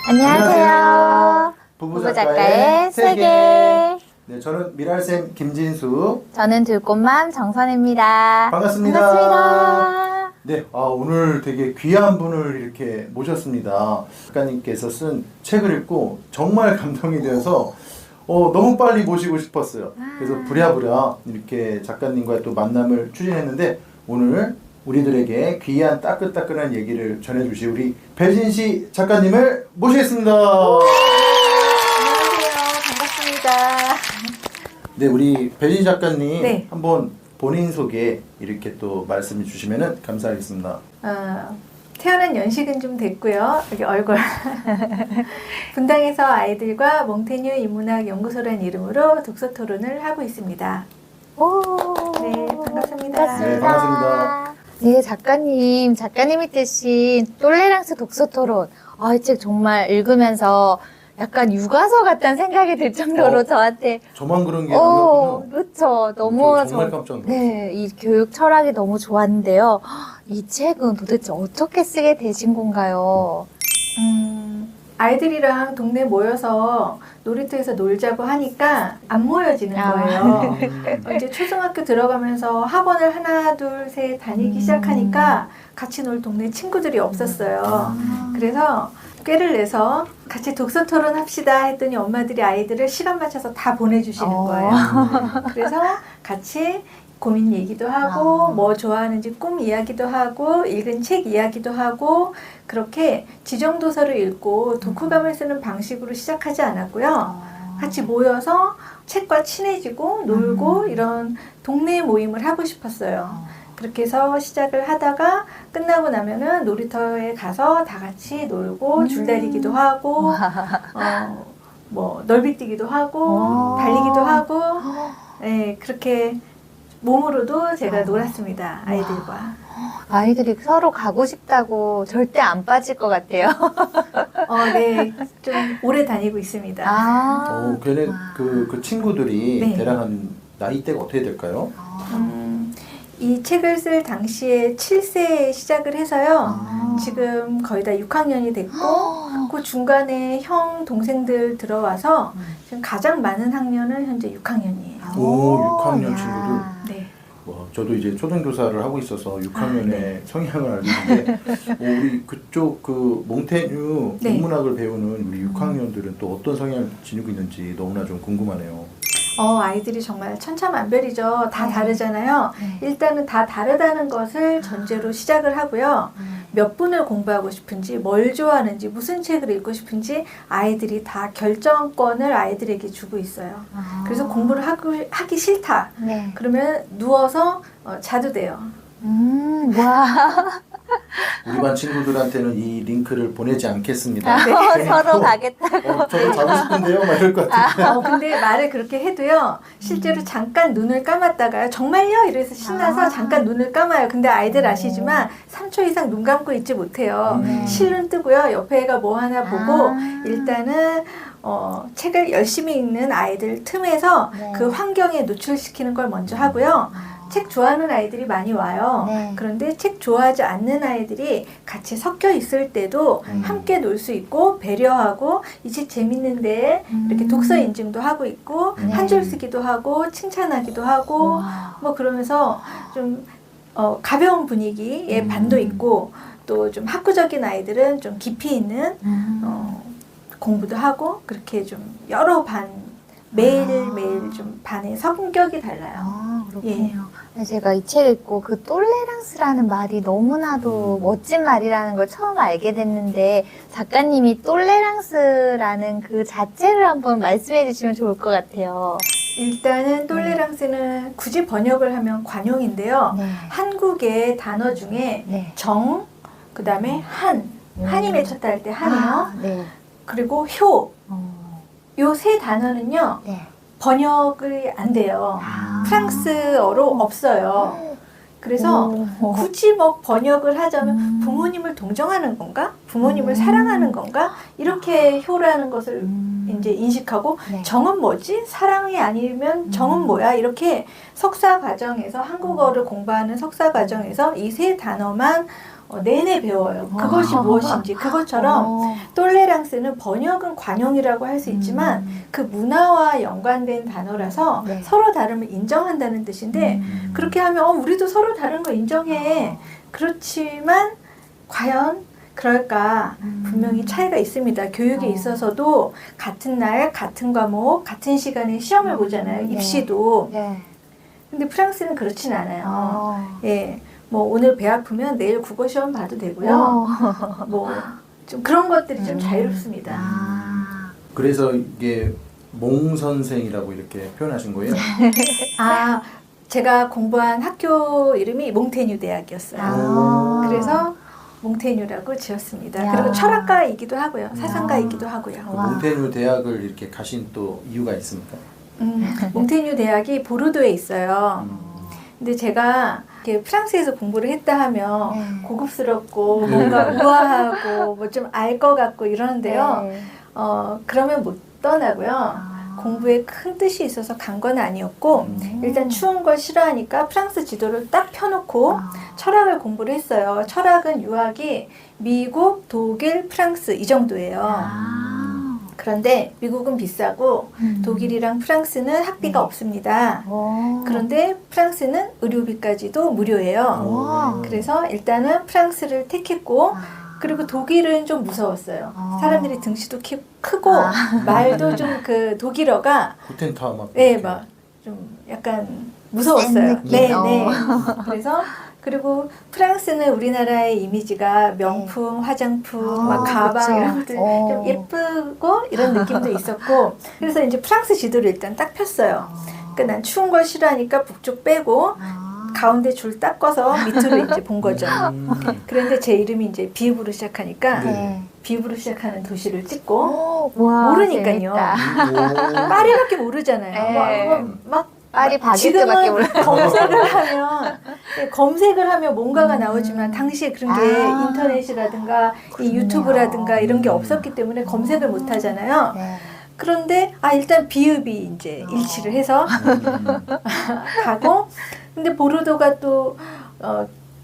안녕하세요. 부부 작가의 세계. 네, 저는 미랄쌤 김진수. 저는 들꽃맘 정선입니다. 반갑습니다. 반갑습니다. 네, 오늘 되게 귀한 분을 이렇게 모셨습니다. 작가님께서 쓴 책을 읽고 정말 감동이 되어서 너무 빨리 모시고 싶었어요. 그래서 부랴부랴 이렇게 작가님과 또 만남을 추진했는데 오늘 우리들에게 귀한 따끈따끈한 얘기를 전해주실 우리 배진시 작가님을 모시겠습니다. 안녕하세요. 반갑습니다. 네, 우리 배진 작가님 네. 한번 본인 소개 이렇게 또 말씀해 주시면 감사하겠습니다. 태어난 연식은 좀 됐고요. 여기 얼굴. 분당에서 아이들과 몽테뉴 인문학 연구소라는 이름으로 독서 토론을 하고 있습니다. 오, 네, 반갑습니다. 네, 반갑습니다. 네, 작가님이 뜨신 똘레랑스 독서토론. 이 책 정말 읽으면서 약간 육아서 같다는 생각이 들 정도로 저한테. 저만 그런 게 아니었군요. 그렇죠. 너무 정말 깜짝 놀랐어요. 네, 이 교육 철학이 너무 좋았는데요. 이 책은 도대체 어떻게 쓰게 되신 건가요? 아이들이랑 동네 모여서 놀이터에서 놀자고 하니까 안 모여지는 거예요. 이제 초등학교 들어가면서 학원을 하나, 둘, 셋 다니기 시작하니까 같이 놀 동네 친구들이 없었어요. 그래서 꾀를 내서 같이 독서 토론 합시다 했더니 엄마들이 아이들을 시간 맞춰서 다 보내주시는 거예요. 그래서 같이 고민 얘기도 하고 뭐 좋아하는지 꿈 이야기도 하고 읽은 책 이야기도 하고 그렇게 지정도서를 읽고 독후감을 쓰는 방식으로 시작하지 않았고요. 같이 모여서 책과 친해지고 놀고 이런 동네 모임을 하고 싶었어요. 그렇게 해서 시작을 하다가 끝나고 나면은 놀이터에 가서 다 같이 놀고 줄다리기도 하고 뭐 넓이뛰기도 하고 달리기도 하고 네, 그렇게 몸으로도 제가 놀았습니다. 아이들과. 아이들이 서로 가고 싶다고 절대 안 빠질 것 같아요. 네, 좀 오래 다니고 있습니다. 걔네 그 친구들이 네. 대략 한 나이대가 어떻게 될까요? 이 책을 쓸 당시에 7세에 시작을 해서요. 지금 거의 다 6학년이 됐고 그 중간에 형, 동생들 들어와서 지금 가장 많은 학년은 현재 6학년이에요. 오, 6학년 친구들. 네. 와, 저도 이제 초등교사를 하고 있어서 6학년의 네. 성향을 알고 있는데 우리 그쪽 그 몽테뉴 네. 인문학을 배우는 우리 6학년들은 또 어떤 성향을 지니고 있는지 너무나 좀 궁금하네요. 아이들이 정말 천차만별이죠. 다 네. 다르잖아요. 네. 일단은 다 다르다는 것을 전제로 시작을 하고요. 몇 분을 공부하고 싶은지, 뭘 좋아하는지, 무슨 책을 읽고 싶은지 아이들이 다 결정권을 아이들에게 주고 있어요. 그래서 공부를 하기 싫다. 네. 그러면 누워서 자도 돼요. 와. 우리 반 친구들한테는 이 링크를 보내지 않겠습니다. 서로 가겠다고. 저도 자고 싶은데요? 막 이럴 것 같은데. 근데 말을 그렇게 해도요, 실제로 잠깐 눈을 감았다가요, 정말요? 이래서 신나서 잠깐 눈을 감아요. 근데 아이들 아시지만 3초 이상 눈 감고 있지 못해요. 실눈 뜨고요, 옆에 애가 뭐 하나 보고, 일단은, 책을 열심히 읽는 아이들 틈에서 그 환경에 노출시키는 걸 먼저 하고요. 책 좋아하는 아이들이 많이 와요. 네. 그런데 책 좋아하지 않는 아이들이 같이 섞여 있을 때도 함께 놀 수 있고 배려하고 이 책 재밌는데 이렇게 독서 인증도 하고 있고 한 줄 쓰기도 하고 칭찬하기도 하고 뭐 그러면서 좀 가벼운 분위기의 반도 있고 또 좀 학구적인 아이들은 좀 깊이 있는 공부도 하고 그렇게 좀 여러 반 매일매일 좀 반의 성격이 달라요. 그렇군요. 제가 이 책 읽고 그 똘레랑스라는 말이 너무나도 멋진 말이라는 걸 처음 알게 됐는데 작가님이 똘레랑스라는 그 자체를 한번 말씀해 주시면 좋을 것 같아요. 일단은 똘레랑스는 굳이 번역을 하면 관용인데요. 네. 한국의 단어 중에 네. 정, 그 다음에 한이 맺혔다 할 때 한이요. 네. 그리고 효, 어, 요 세 단어는요. 네. 번역이 안 돼요. 프랑스어로 없어요. 그래서 굳이 뭐 번역을 하자면 부모님을 동정하는 건가? 부모님을 사랑하는 건가? 이렇게 효라는 것을 이제 인식하고 네. 정은 뭐지? 사랑이 아니면 정은 뭐야? 이렇게 석사 과정에서 한국어를 공부하는 석사 과정에서 이 세 단어만 내내 배워요. 그것이 무엇인지. 그것처럼 똘레랑스는 번역은 관용이라고 할 수 있지만 그 문화와 연관된 단어라서 네. 서로 다름을 인정한다는 뜻인데 그렇게 하면 우리도 서로 다른 거 인정해. 그렇지만 과연 그럴까? 분명히 차이가 있습니다. 교육에 있어서도 같은 날, 같은 과목, 같은 시간에 시험을 보잖아요. 네. 입시도. 네. 근데 프랑스는 그렇진 않아요. 어. 예. 뭐 오늘 배 아프면 내일 국어 시험 봐도 되고요. 뭐 좀 그런 것들이 좀 자유롭습니다. 아. 그래서 이게 몽 선생이라고 이렇게 표현하신 거예요? 아, 제가 공부한 학교 이름이 몽테뉴 대학이었어요. 아. 그래서 몽테뉴라고 지었습니다. 야. 그리고 철학가이기도 하고요. 사상가이기도 하고요. 그 와. 몽테뉴 대학을 이렇게 가신 또 이유가 있습니까? 몽테뉴 대학이 보르도에 있어요. 근데 제가 이렇게 프랑스에서 공부를 했다 하면 네. 고급스럽고 뭔가 우아하고 뭐 좀 알 것 같고 이러는데요. 네. 그러면 못 떠나고요. 아. 공부에 큰 뜻이 있어서 간 건 아니었고 일단 추운 걸 싫어하니까 프랑스 지도를 딱 펴놓고 아. 철학을 공부를 했어요. 철학은 유학이 미국, 독일, 프랑스 이 정도예요. 아. 그런데 미국은 비싸고 독일이랑 프랑스는 학비가 네. 없습니다. 오. 그런데 프랑스는 의료비까지도 무료예요. 와. 그래서 일단은 프랑스를 택했고 아. 그리고 독일은 좀 무서웠어요. 아. 사람들이 등치도 크고 아. 말도 좀 그 독일어가 구텐타 막 네, 이렇게. 막 좀 약간 무서웠어요. 센 느낌? 네, 네. 어. 그래서 그리고 프랑스는 우리나라의 이미지가 명품, 화장품, 막 가방 그쵸. 이런 것들 어. 좀 예쁘고 이런 느낌도 있었고 그래서 이제 프랑스 지도를 일단 딱 폈어요. 그러니까 난 추운 걸 싫어하니까 북쪽 빼고 아. 가운데 줄 딱 꺼서 밑으로 이제 본 거죠. 음. 그런데 제 이름이 이제 비읍으로 시작하니까 네. 비읍으로 시작하는 도시를 찍고 오, 와, 모르니까요. 재밌다. 파리밖에 모르잖아요. 네. 막 파리 바게트밖에 지금은 몰라. 검색을 하면 뭔가가 나오지만 당시에 그런 게 아. 인터넷이라든가 이 그렇네요. 유튜브라든가 이런 게 없었기 때문에 검색을 못 하잖아요. 네. 그런데 일단 비읍이 이제 일치를 해서 가고 근데 보르도가 또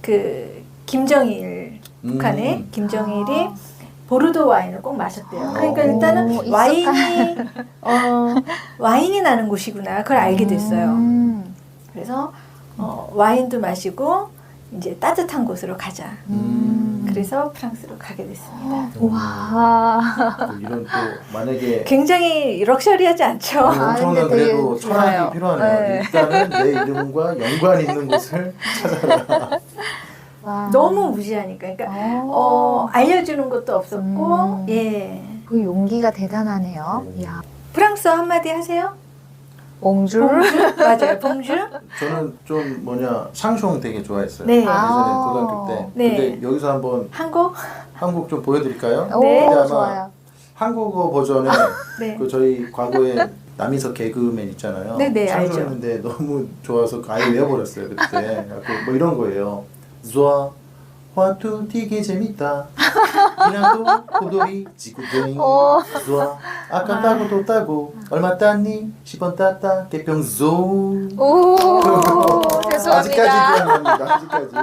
그 김정일 북한의 김정일이 보르도 와인을 꼭 마셨대요. 그러니까 오, 일단은 익숙한. 와인이 나는 곳이구나. 그걸 알게 됐어요. 그래서 와인도 마시고 이제 따뜻한 곳으로 가자. 그래서 프랑스로 가게 됐습니다. 와. 또 이런 또 만약에 굉장히 럭셔리하지 않죠? 엄청난 근데 되게 그래도 좋아요. 철학이 필요하네요. 네. 일단은 내 이름과 연관 있는 곳을 찾아라. 와. 너무 무지하니까. 그러니까 알려주는 것도 없었고, 예. 그 용기가 대단하네요. 네. 이야. 프랑스어 한마디 하세요? 봉주. 맞아요. 봉주. 저는 좀 샹숑 되게 좋아했어요. 네. 예전에 아. 고등학교 때. 네. 근데 여기서 한번 한국? 한국 좀 보여드릴까요? 오, 네. 근데 아마 좋아요. 한국어 버전에 네. 그 저희 과거에 남희석 개그맨 있잖아요. 네, 네, 알죠. 샹숑인데 너무 좋아서 아예 외워버렸어요 그때. 그래갖고 뭐 이런 거예요. 좋아. 화투 되게 재밌다. 이나도 고돌이 지구댕. 어. 좋아. 아까 따고 또 따고. 얼마 땄니? 10원 땄다. 개평조. 오, 아직까지 죄송합니다. 기억납니다. 아직까지.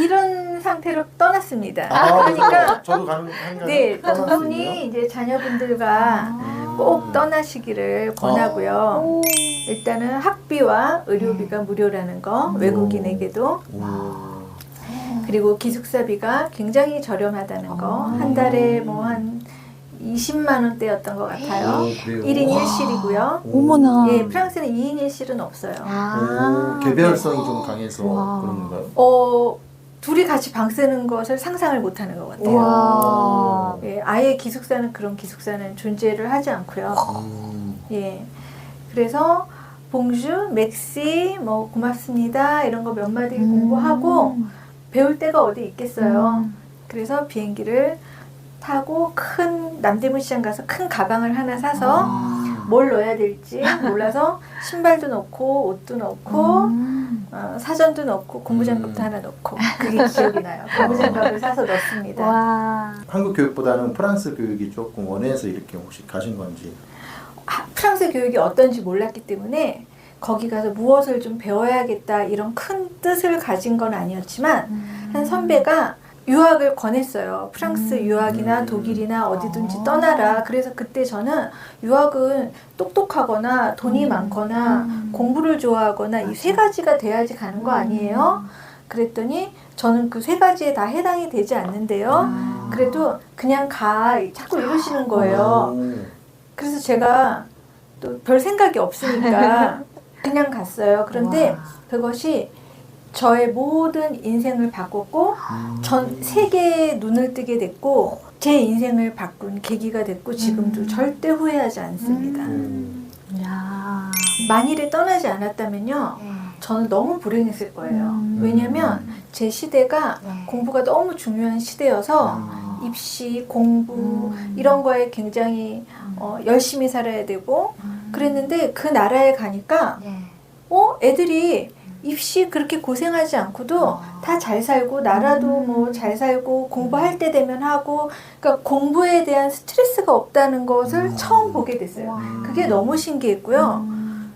이런 상태로 떠났습니다. 그러니까 그러니까 저도 한가요? 네, 두 분이 이제 자녀분들과 꼭 떠나시기를 권하고요. 오. 일단은 학비와 의료비가 무료라는 거, 외국인에게도. 그리고 기숙사비가 굉장히 저렴하다는 거. 한 달에 뭐 한 20만 원대였던 것 같아요. 1인 1실이고요. 어머나. 예, 프랑스는 2인 1실은 없어요. 아. 개별성이 좀 강해서 와. 그런 건가요? 둘이 같이 방 쓰는 것을 상상을 못 하는 것 같아요. 와. 예, 아예 기숙사는 그런 기숙사는 존재를 하지 않고요. 예. 그래서 봉주, 맥시, 뭐 고맙습니다 이런 거 몇 마디 공부하고 배울 데가 어디 있겠어요. 그래서 비행기를 타고 큰 남대문 시장 가서 큰 가방을 하나 사서 뭘 넣어야 될지 몰라서 신발도 넣고 옷도 넣고 사전도 넣고 고무장갑도 하나 넣고 그게 기억이 나요. 고무장갑을 사서 넣습니다. 와. 한국 교육보다는 프랑스 교육이 조금 원해서 이렇게 혹시 가신 건지. 프랑스 교육이 어떤지 몰랐기 때문에 거기 가서 무엇을 좀 배워야겠다 이런 큰 뜻을 가진 건 아니었지만 한 선배가 유학을 권했어요. 프랑스 유학이나 독일이나 어디든지 떠나라. 그래서 그때 저는 유학은 똑똑하거나 돈이 많거나 공부를 좋아하거나 이 세 가지가 돼야지 가는 거 아니에요? 그랬더니 저는 그 세 가지에 다 해당이 되지 않는데요. 그래도 그냥 가. 자꾸 이러시는 거예요. 그래서 제가 또 별 생각이 없으니까 그냥 갔어요. 그런데 그것이 저의 모든 인생을 바꿨고 전 세계에 눈을 뜨게 됐고 제 인생을 바꾼 계기가 됐고 지금도 절대 후회하지 않습니다. 야. 만일에 떠나지 않았다면요. 저는 너무 불행했을 거예요. 왜냐면 제 시대가 공부가 너무 중요한 시대여서 입시, 공부 이런 거에 굉장히 열심히 살아야 되고 그랬는데 그 나라에 가니까 애들이 입시 그렇게 고생하지 않고도 다 잘 살고 나라도 뭐 잘 살고 공부할 때 되면 하고 그러니까 공부에 대한 스트레스가 없다는 것을 처음 보게 됐어요. 그게 너무 신기했고요.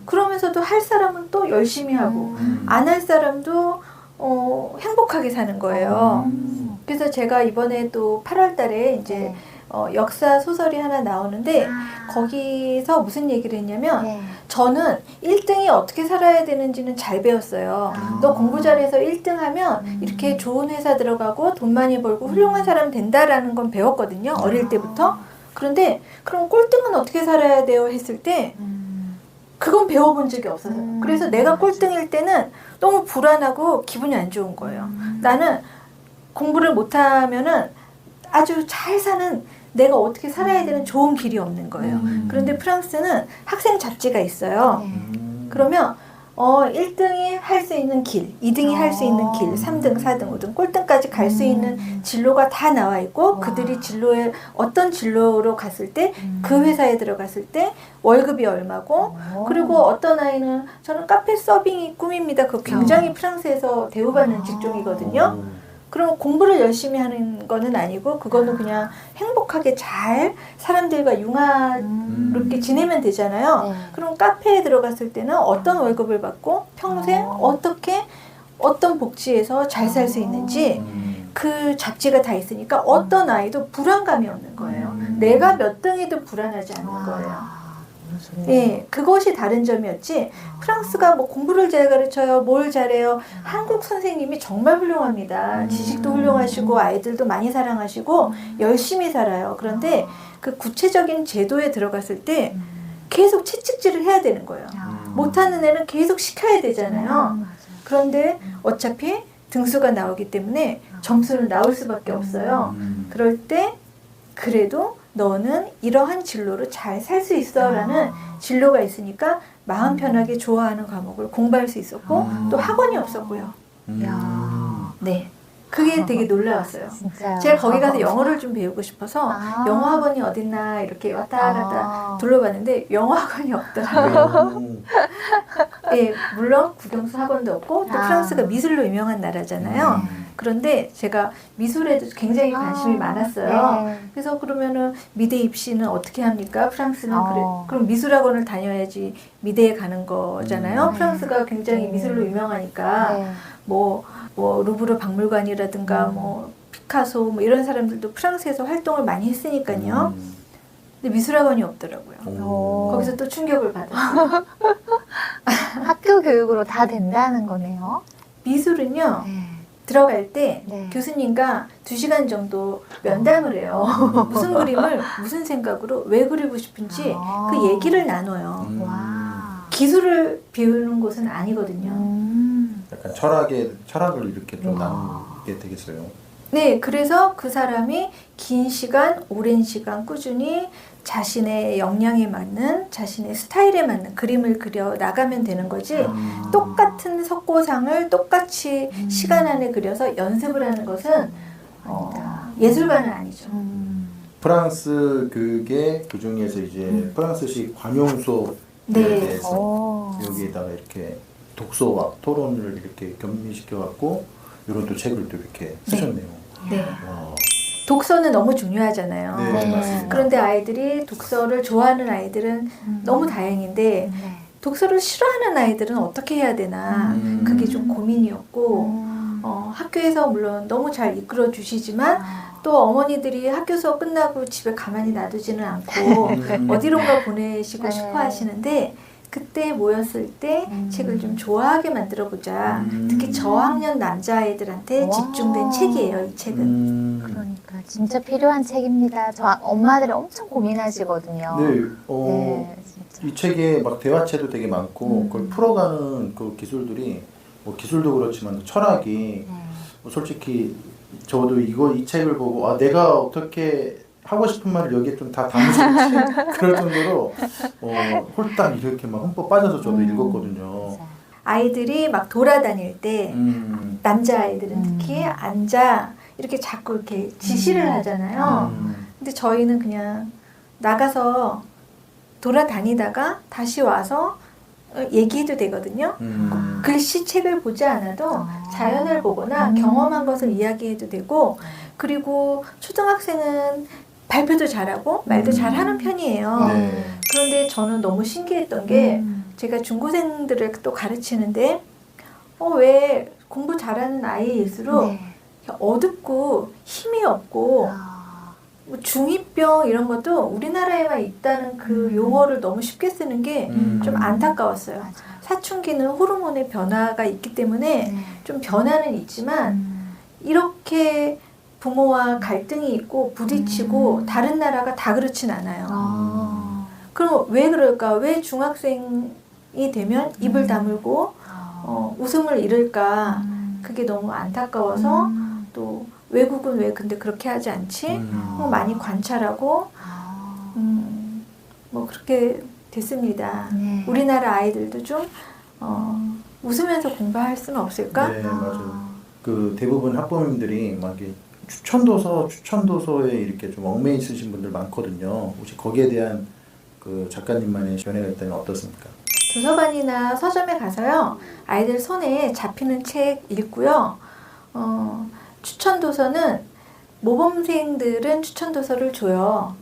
그러면서도 할 사람은 또 열심히 하고 안 할 사람도 행복하게 사는 거예요. 그래서 제가 이번에 또 8월 달에 이제 역사 소설이 하나 나오는데 거기서 무슨 얘기를 했냐면 저는 1등이 어떻게 살아야 되는지는 잘 배웠어요. 너 공부 잘해서 1등하면 이렇게 좋은 회사 들어가고 돈 많이 벌고 훌륭한 사람 된다라는 건 배웠거든요. 어릴 때부터. 그런데 그럼 꼴등은 어떻게 살아야 돼요? 했을 때 그건 배워본 적이 없어요. 그래서 내가 꼴등일 때는 너무 불안하고 기분이 안 좋은 거예요. 나는 공부를 못하면은 아주 잘 사는 내가 어떻게 살아야 되는 좋은 길이 없는 거예요. 그런데 프랑스는 학생 잡지가 있어요. 그러면 1등이 할 수 있는 길, 2등이 할 수 있는 길, 3등, 4등, 5등, 꼴등까지 갈 수 있는 진로가 다 나와 있고 그들이 진로에 어떤 진로로 갔을 때 그 회사에 들어갔을 때 월급이 얼마고 그리고 어떤 아이는 저는 카페 서빙이 꿈입니다. 그거 굉장히 프랑스에서 대우받는 직종이거든요. 그럼 공부를 열심히 하는 거는 아니고 그거는 그냥 행복하게 잘 사람들과 융화롭게 지내면 되잖아요. 그럼 카페에 들어갔을 때는 어떤 월급을 받고 평생 어떻게 어떤 복지에서 잘 살 수 있는지 그 잡지가 다 있으니까 어떤 아이도 불안감이 없는 거예요. 내가 몇 등이든 불안하지 않는 거예요. 예, 그것이 다른 점이었지. 프랑스가 뭐 공부를 잘 가르쳐요, 뭘 잘해요. 한국 선생님이 정말 훌륭합니다. 지식도 훌륭하시고 아이들도 많이 사랑하시고 열심히 살아요. 그런데 그 구체적인 제도에 들어갔을 때 계속 채찍질을 해야 되는 거예요. 못하는 애는 계속 시켜야 되잖아요. 그런데 어차피 등수가 나오기 때문에 점수는 나올 수밖에 없어요. 그럴 때 그래도 너는 이러한 진로로 잘 살 수 있어 라는 진로가 있으니까 마음 편하게 좋아하는 과목을 공부할 수 있었고 또 학원이 없었고요. 네, 그게 되게 놀라웠어요. 진짜요? 제가 거기 가서 영어를 좀 배우고 싶어서 영어 학원이 어딨나 이렇게 왔다 갔다 둘러봤는데 영어 학원이 없더라고요. 예, 물론 국영수 학원도 없고 또 프랑스가 미술로 유명한 나라잖아요. 그런데 제가 미술에도 굉장히 관심이 많았어요. 그래서 그러면은 미대 입시는 어떻게 합니까? 프랑스는 그럼 미술학원을 다녀야지 미대에 가는 거잖아요. 프랑스가 굉장히 미술로 유명하니까 뭐 루브르 박물관이라든가 뭐 피카소 뭐 이런 사람들도 프랑스에서 활동을 많이 했으니까요. 근데 미술학원이 없더라고요. 거기서 또 충격을 받았어요. 학교 교육으로 다 된다는 거네요. 미술은요. 들어갈 때 교수님과 2시간 정도 면담을 해요. 무슨 그림을 무슨 생각으로 왜 그리고 싶은지 그 얘기를 나눠요. 기술을 배우는 곳은 아니거든요. 약간 철학을 이렇게 좀 나누게 되겠어요. 네, 그래서 그 사람이 긴 시간, 오랜 시간 꾸준히 자신의 역량에 맞는, 자신의 스타일에 맞는 그림을 그려 나가면 되는 거지 똑같은 석고상을 똑같이 시간 안에 그려서 연습을 하는 것은 예술가는 아니죠. 프랑스 그게 그 중에서 이제 프랑스식 관용 수업에 대해서 여기에다가 이렇게 독서와 토론을 이렇게 겸미시켜 갖고 이런 또 책을 또 이렇게 쓰셨네요. 네. 독서는 너무 중요하잖아요. 네, 맞습니다. 그런데 아이들이 독서를 좋아하는 아이들은 너무 다행인데 독서를 싫어하는 아이들은 어떻게 해야 되나 그게 좀 고민이었고 학교에서 물론 너무 잘 이끌어 주시지만 또 어머니들이 학교 수업 끝나고 집에 가만히 놔두지는 않고 어디론가 보내시고 네. 싶어 하시는데 그때 모였을 때 책을 좀 좋아하게 만들어 보자. 특히 저학년 남자아이들한테 와. 집중된 책이에요, 이 책은. 그러니까 진짜 필요한 책입니다. 저 엄마들이 엄청 고민하시거든요. 네, 네, 진짜. 이 책에 막 대화체도 되게 많고 그걸 풀어가는 그 기술들이 뭐 기술도 그렇지만 철학이 네. 뭐 솔직히 저도 이 책을 보고 아 내가 어떻게 하고 싶은 말을 여기에 좀 다 담을 수 있지? 그럴 정도로 홀딱 이렇게 막 흠뻑 빠져서 저도 읽었거든요. 맞아요. 아이들이 막 돌아다닐 때 남자아이들은 특히 앉아 이렇게 자꾸 이렇게 지시를 하잖아요. 근데 저희는 그냥 나가서 돌아다니다가 다시 와서 얘기해도 되거든요. 글씨 책을 보지 않아도 자연을 보거나 경험한 것을 이야기해도 되고 그리고 초등학생은 발표도 잘하고 말도 잘하는 편이에요. 네. 그런데 저는 너무 신기했던 게 제가 중고생들을 또 가르치는데 왜 공부 잘하는 아이일수록 네. 어둡고 힘이 없고 뭐 중2병 이런 것도 우리나라에만 있다는 그 용어를 너무 쉽게 쓰는 게 좀 안타까웠어요. 맞아요. 사춘기는 호르몬의 변화가 있기 때문에 네. 좀 변화는 있지만 이렇게 부모와 갈등이 있고 부딪히고 다른 나라가 다 그렇진 않아요. 그럼 왜 그럴까? 왜 중학생이 되면 입을 다물고 웃음을 잃을까? 그게 너무 안타까워서 또 외국은 왜 근데 그렇게 하지 않지? 많이 관찰하고 뭐 그렇게 됐습니다. 네. 우리나라 아이들도 좀 웃으면서 공부할 수는 없을까? 네, 맞아요. 그 대부분 학부모님들이 막 이렇게 추천도서에 이렇게 좀 얽매여 있으신 분들 많거든요. 혹시 거기에 대한 그 작가님만의 견해가 있다면 어떻습니까? 도서관이나 서점에 가서요 아이들 손에 잡히는 책 읽고요. 추천도서는 모범생들은 추천도서를 줘요.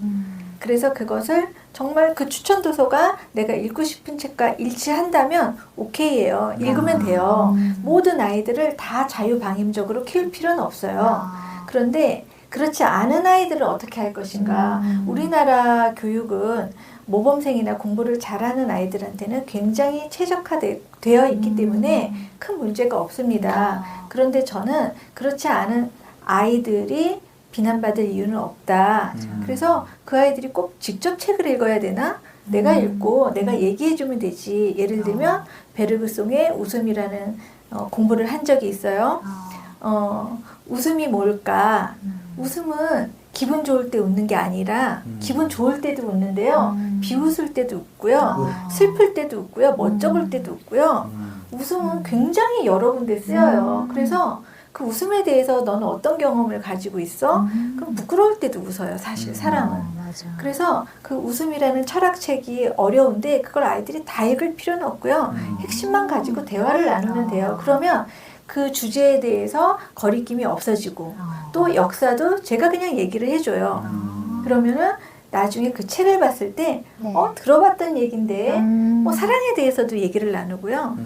그래서 그것을 정말 그 추천도서가 내가 읽고 싶은 책과 일치한다면 오케이예요. 읽으면 돼요. 모든 아이들을 다 자유방임적으로 키울 필요는 없어요. 그런데 그렇지 않은 아이들은 어떻게 할 것인가? 우리나라 교육은 모범생이나 공부를 잘하는 아이들한테는 굉장히 최적화되어 있기 때문에 큰 문제가 없습니다. 그런데 저는 그렇지 않은 아이들이 비난받을 이유는 없다. 그래서 그 아이들이 꼭 직접 책을 읽어야 되나? 내가 읽고 내가 얘기해주면 되지. 예를 들면 베르그송의 웃음이라는 공부를 한 적이 있어요. 웃음이 뭘까? 웃음은 기분 좋을 때 웃는 게 아니라 기분 좋을 때도 웃는데요. 비웃을 때도 웃고요. 슬플 때도 웃고요. 멋쩍을 때도 웃고요. 웃음은 굉장히 여러 군데 쓰여요. 그래서 그 웃음에 대해서 너는 어떤 경험을 가지고 있어? 그럼 부끄러울 때도 웃어요. 사실 사람은. 맞아. 그래서 그 웃음이라는 철학책이 어려운데 그걸 아이들이 다 읽을 필요는 없고요. 핵심만 가지고 대화를 나누면 돼요. 그러면 그 주제에 대해서 거리낌이 없어지고 또 역사도 제가 그냥 얘기를 해줘요. 그러면은 나중에 그 책을 봤을 때 네. 들어봤던 얘긴데 뭐 사랑에 대해서도 얘기를 나누고요.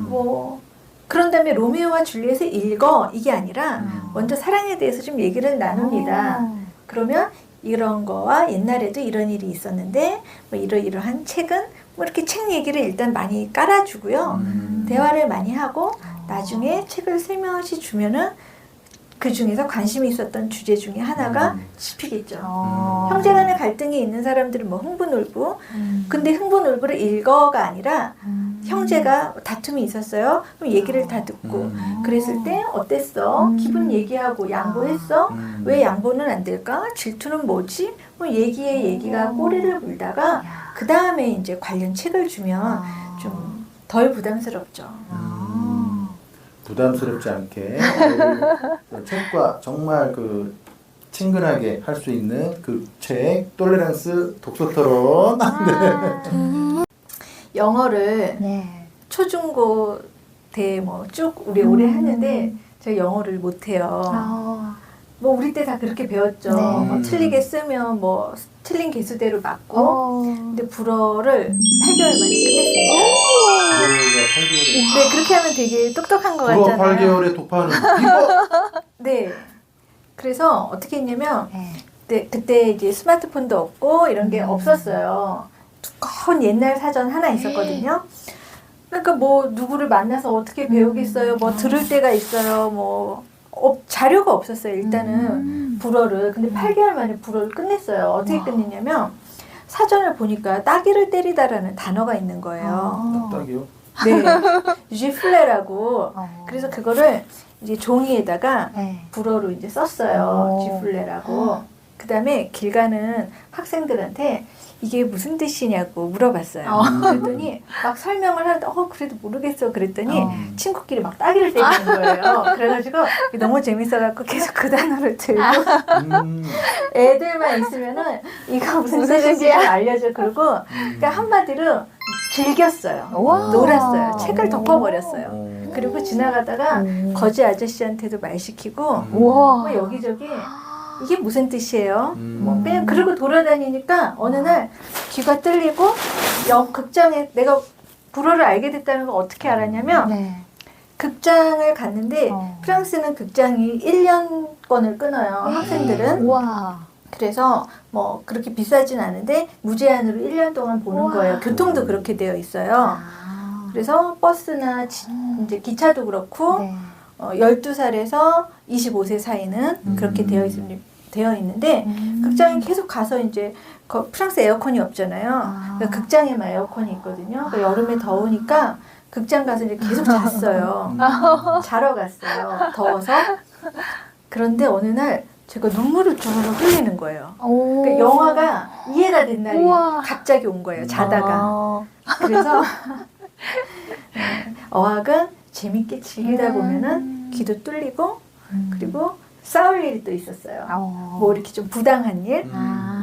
뭐 그런 다음에 로미오와 줄리엣을 읽어 이게 아니라 먼저 사랑에 대해서 좀 얘기를 나눕니다. 그러면 이런 거와 옛날에도 이런 일이 있었는데 뭐 이러이러한 책은 뭐 이렇게 책 얘기를 일단 많이 깔아주고요. 대화를 많이 하고 나중에 책을 슬며시 주면은 그 중에서 관심이 있었던 주제 중에 하나가 짚히겠죠. 형제간의 갈등이 있는 사람들은 뭐 흥분울부. 근데 흥분울부를 읽어가 아니라 형제가 다툼이 있었어요. 그럼 얘기를 다 듣고 그랬을 때 어땠어? 기분 얘기하고 양보했어? 왜 양보는 안 될까? 질투는 뭐지? 뭐 얘기가 꼬리를 물다가 그 다음에 이제 관련 책을 주면 좀 덜 부담스럽죠. 부담스럽지 않게 아이들 책과 정말 그 친근하게 할 수 있는 그 책 똘레랑스 독서토론. 영어를 네. 초중고 대 뭐 쭉 우리 오래 했는데 제가 영어를 못해요. 뭐 우리 때 다 그렇게 배웠죠. 네. 뭐 틀리게 쓰면 뭐 틀린 개수대로 맞고 어. 근데 불어를 8개월 만에 끝냈습니다. 불어가 8개월에. 네, 그렇게 하면 되게 똑똑한 것 불어 같잖아요. 8개월에 독파하는 비법. 네. 그래서 어떻게 했냐면 네. 그때 이제 스마트폰도 없고 이런 게 없었어요. 두꺼운 옛날 사전 하나 있었거든요. 그러니까 뭐 누구를 만나서 어떻게 배우겠어요. 뭐 들을 때가 있어요. 뭐 자료가 없었어요. 일단은 불어를. 근데 8개월 만에 불어를 끝냈어요. 어떻게 끝냈냐면 사전을 보니까 따귀를 때리다라는 단어가 있는 거예요. 딱이요. 네. 쥐플레라고. 어. 그래서 그거를 이제 종이에다가 네. 불어로 이제 썼어요. 오. 쥐플레라고. 그 다음에 길 가는 학생들한테 이게 무슨 뜻이냐고 물어봤어요. 그랬더니 막 설명을 하는데 그래도 모르겠어 그랬더니 친구끼리 막 따귀를 때리는 거예요. 그래가지고 너무 재밌어갖고 계속 그 단어를 들고 애들만 있으면은 이거 무슨 뜻인지 알려줘. 그러고 그러니까 한마디로 즐겼어요. 우와. 놀았어요. 책을 덮어버렸어요. 어. 그리고 지나가다가 거지 아저씨한테도 말 시키고 우와. 뭐 여기저기 이게 무슨 뜻이에요? 음. 뭐 그냥 그러고 돌아다니니까 어느 날 귀가 뚫리고 극장에 내가 불어를 알게 됐다는 걸 어떻게 알았냐면 네. 극장을 갔는데 프랑스는 극장이 1년권을 끊어요. 학생들은. 우와. 그래서 뭐 그렇게 비싸진 않은데 무제한으로 1년 동안 보는 우와. 거예요. 교통도 그렇게 되어 있어요. 그래서 버스나 이제 기차도 그렇고 네. 12살에서 25세 사이는 그렇게 되어 있는데 극장에 계속 가서 이제 프랑스 에어컨이 없잖아요. 그러니까 극장에만 에어컨이 있거든요. 그러니까 여름에 더우니까 극장 가서 이제 계속 잤어요. 자러 갔어요. 더워서. 그런데 어느 날 제가 눈물을 주르르 흘리는 거예요. 그러니까 영화가 이해가 된 날이 우와. 갑자기 온 거예요. 자다가. 그래서 어학은 재밌게 즐기다 보면은 귀도 뚫리고 그리고 싸울 일이 또 있었어요. 뭐 이렇게 좀 부당한 일.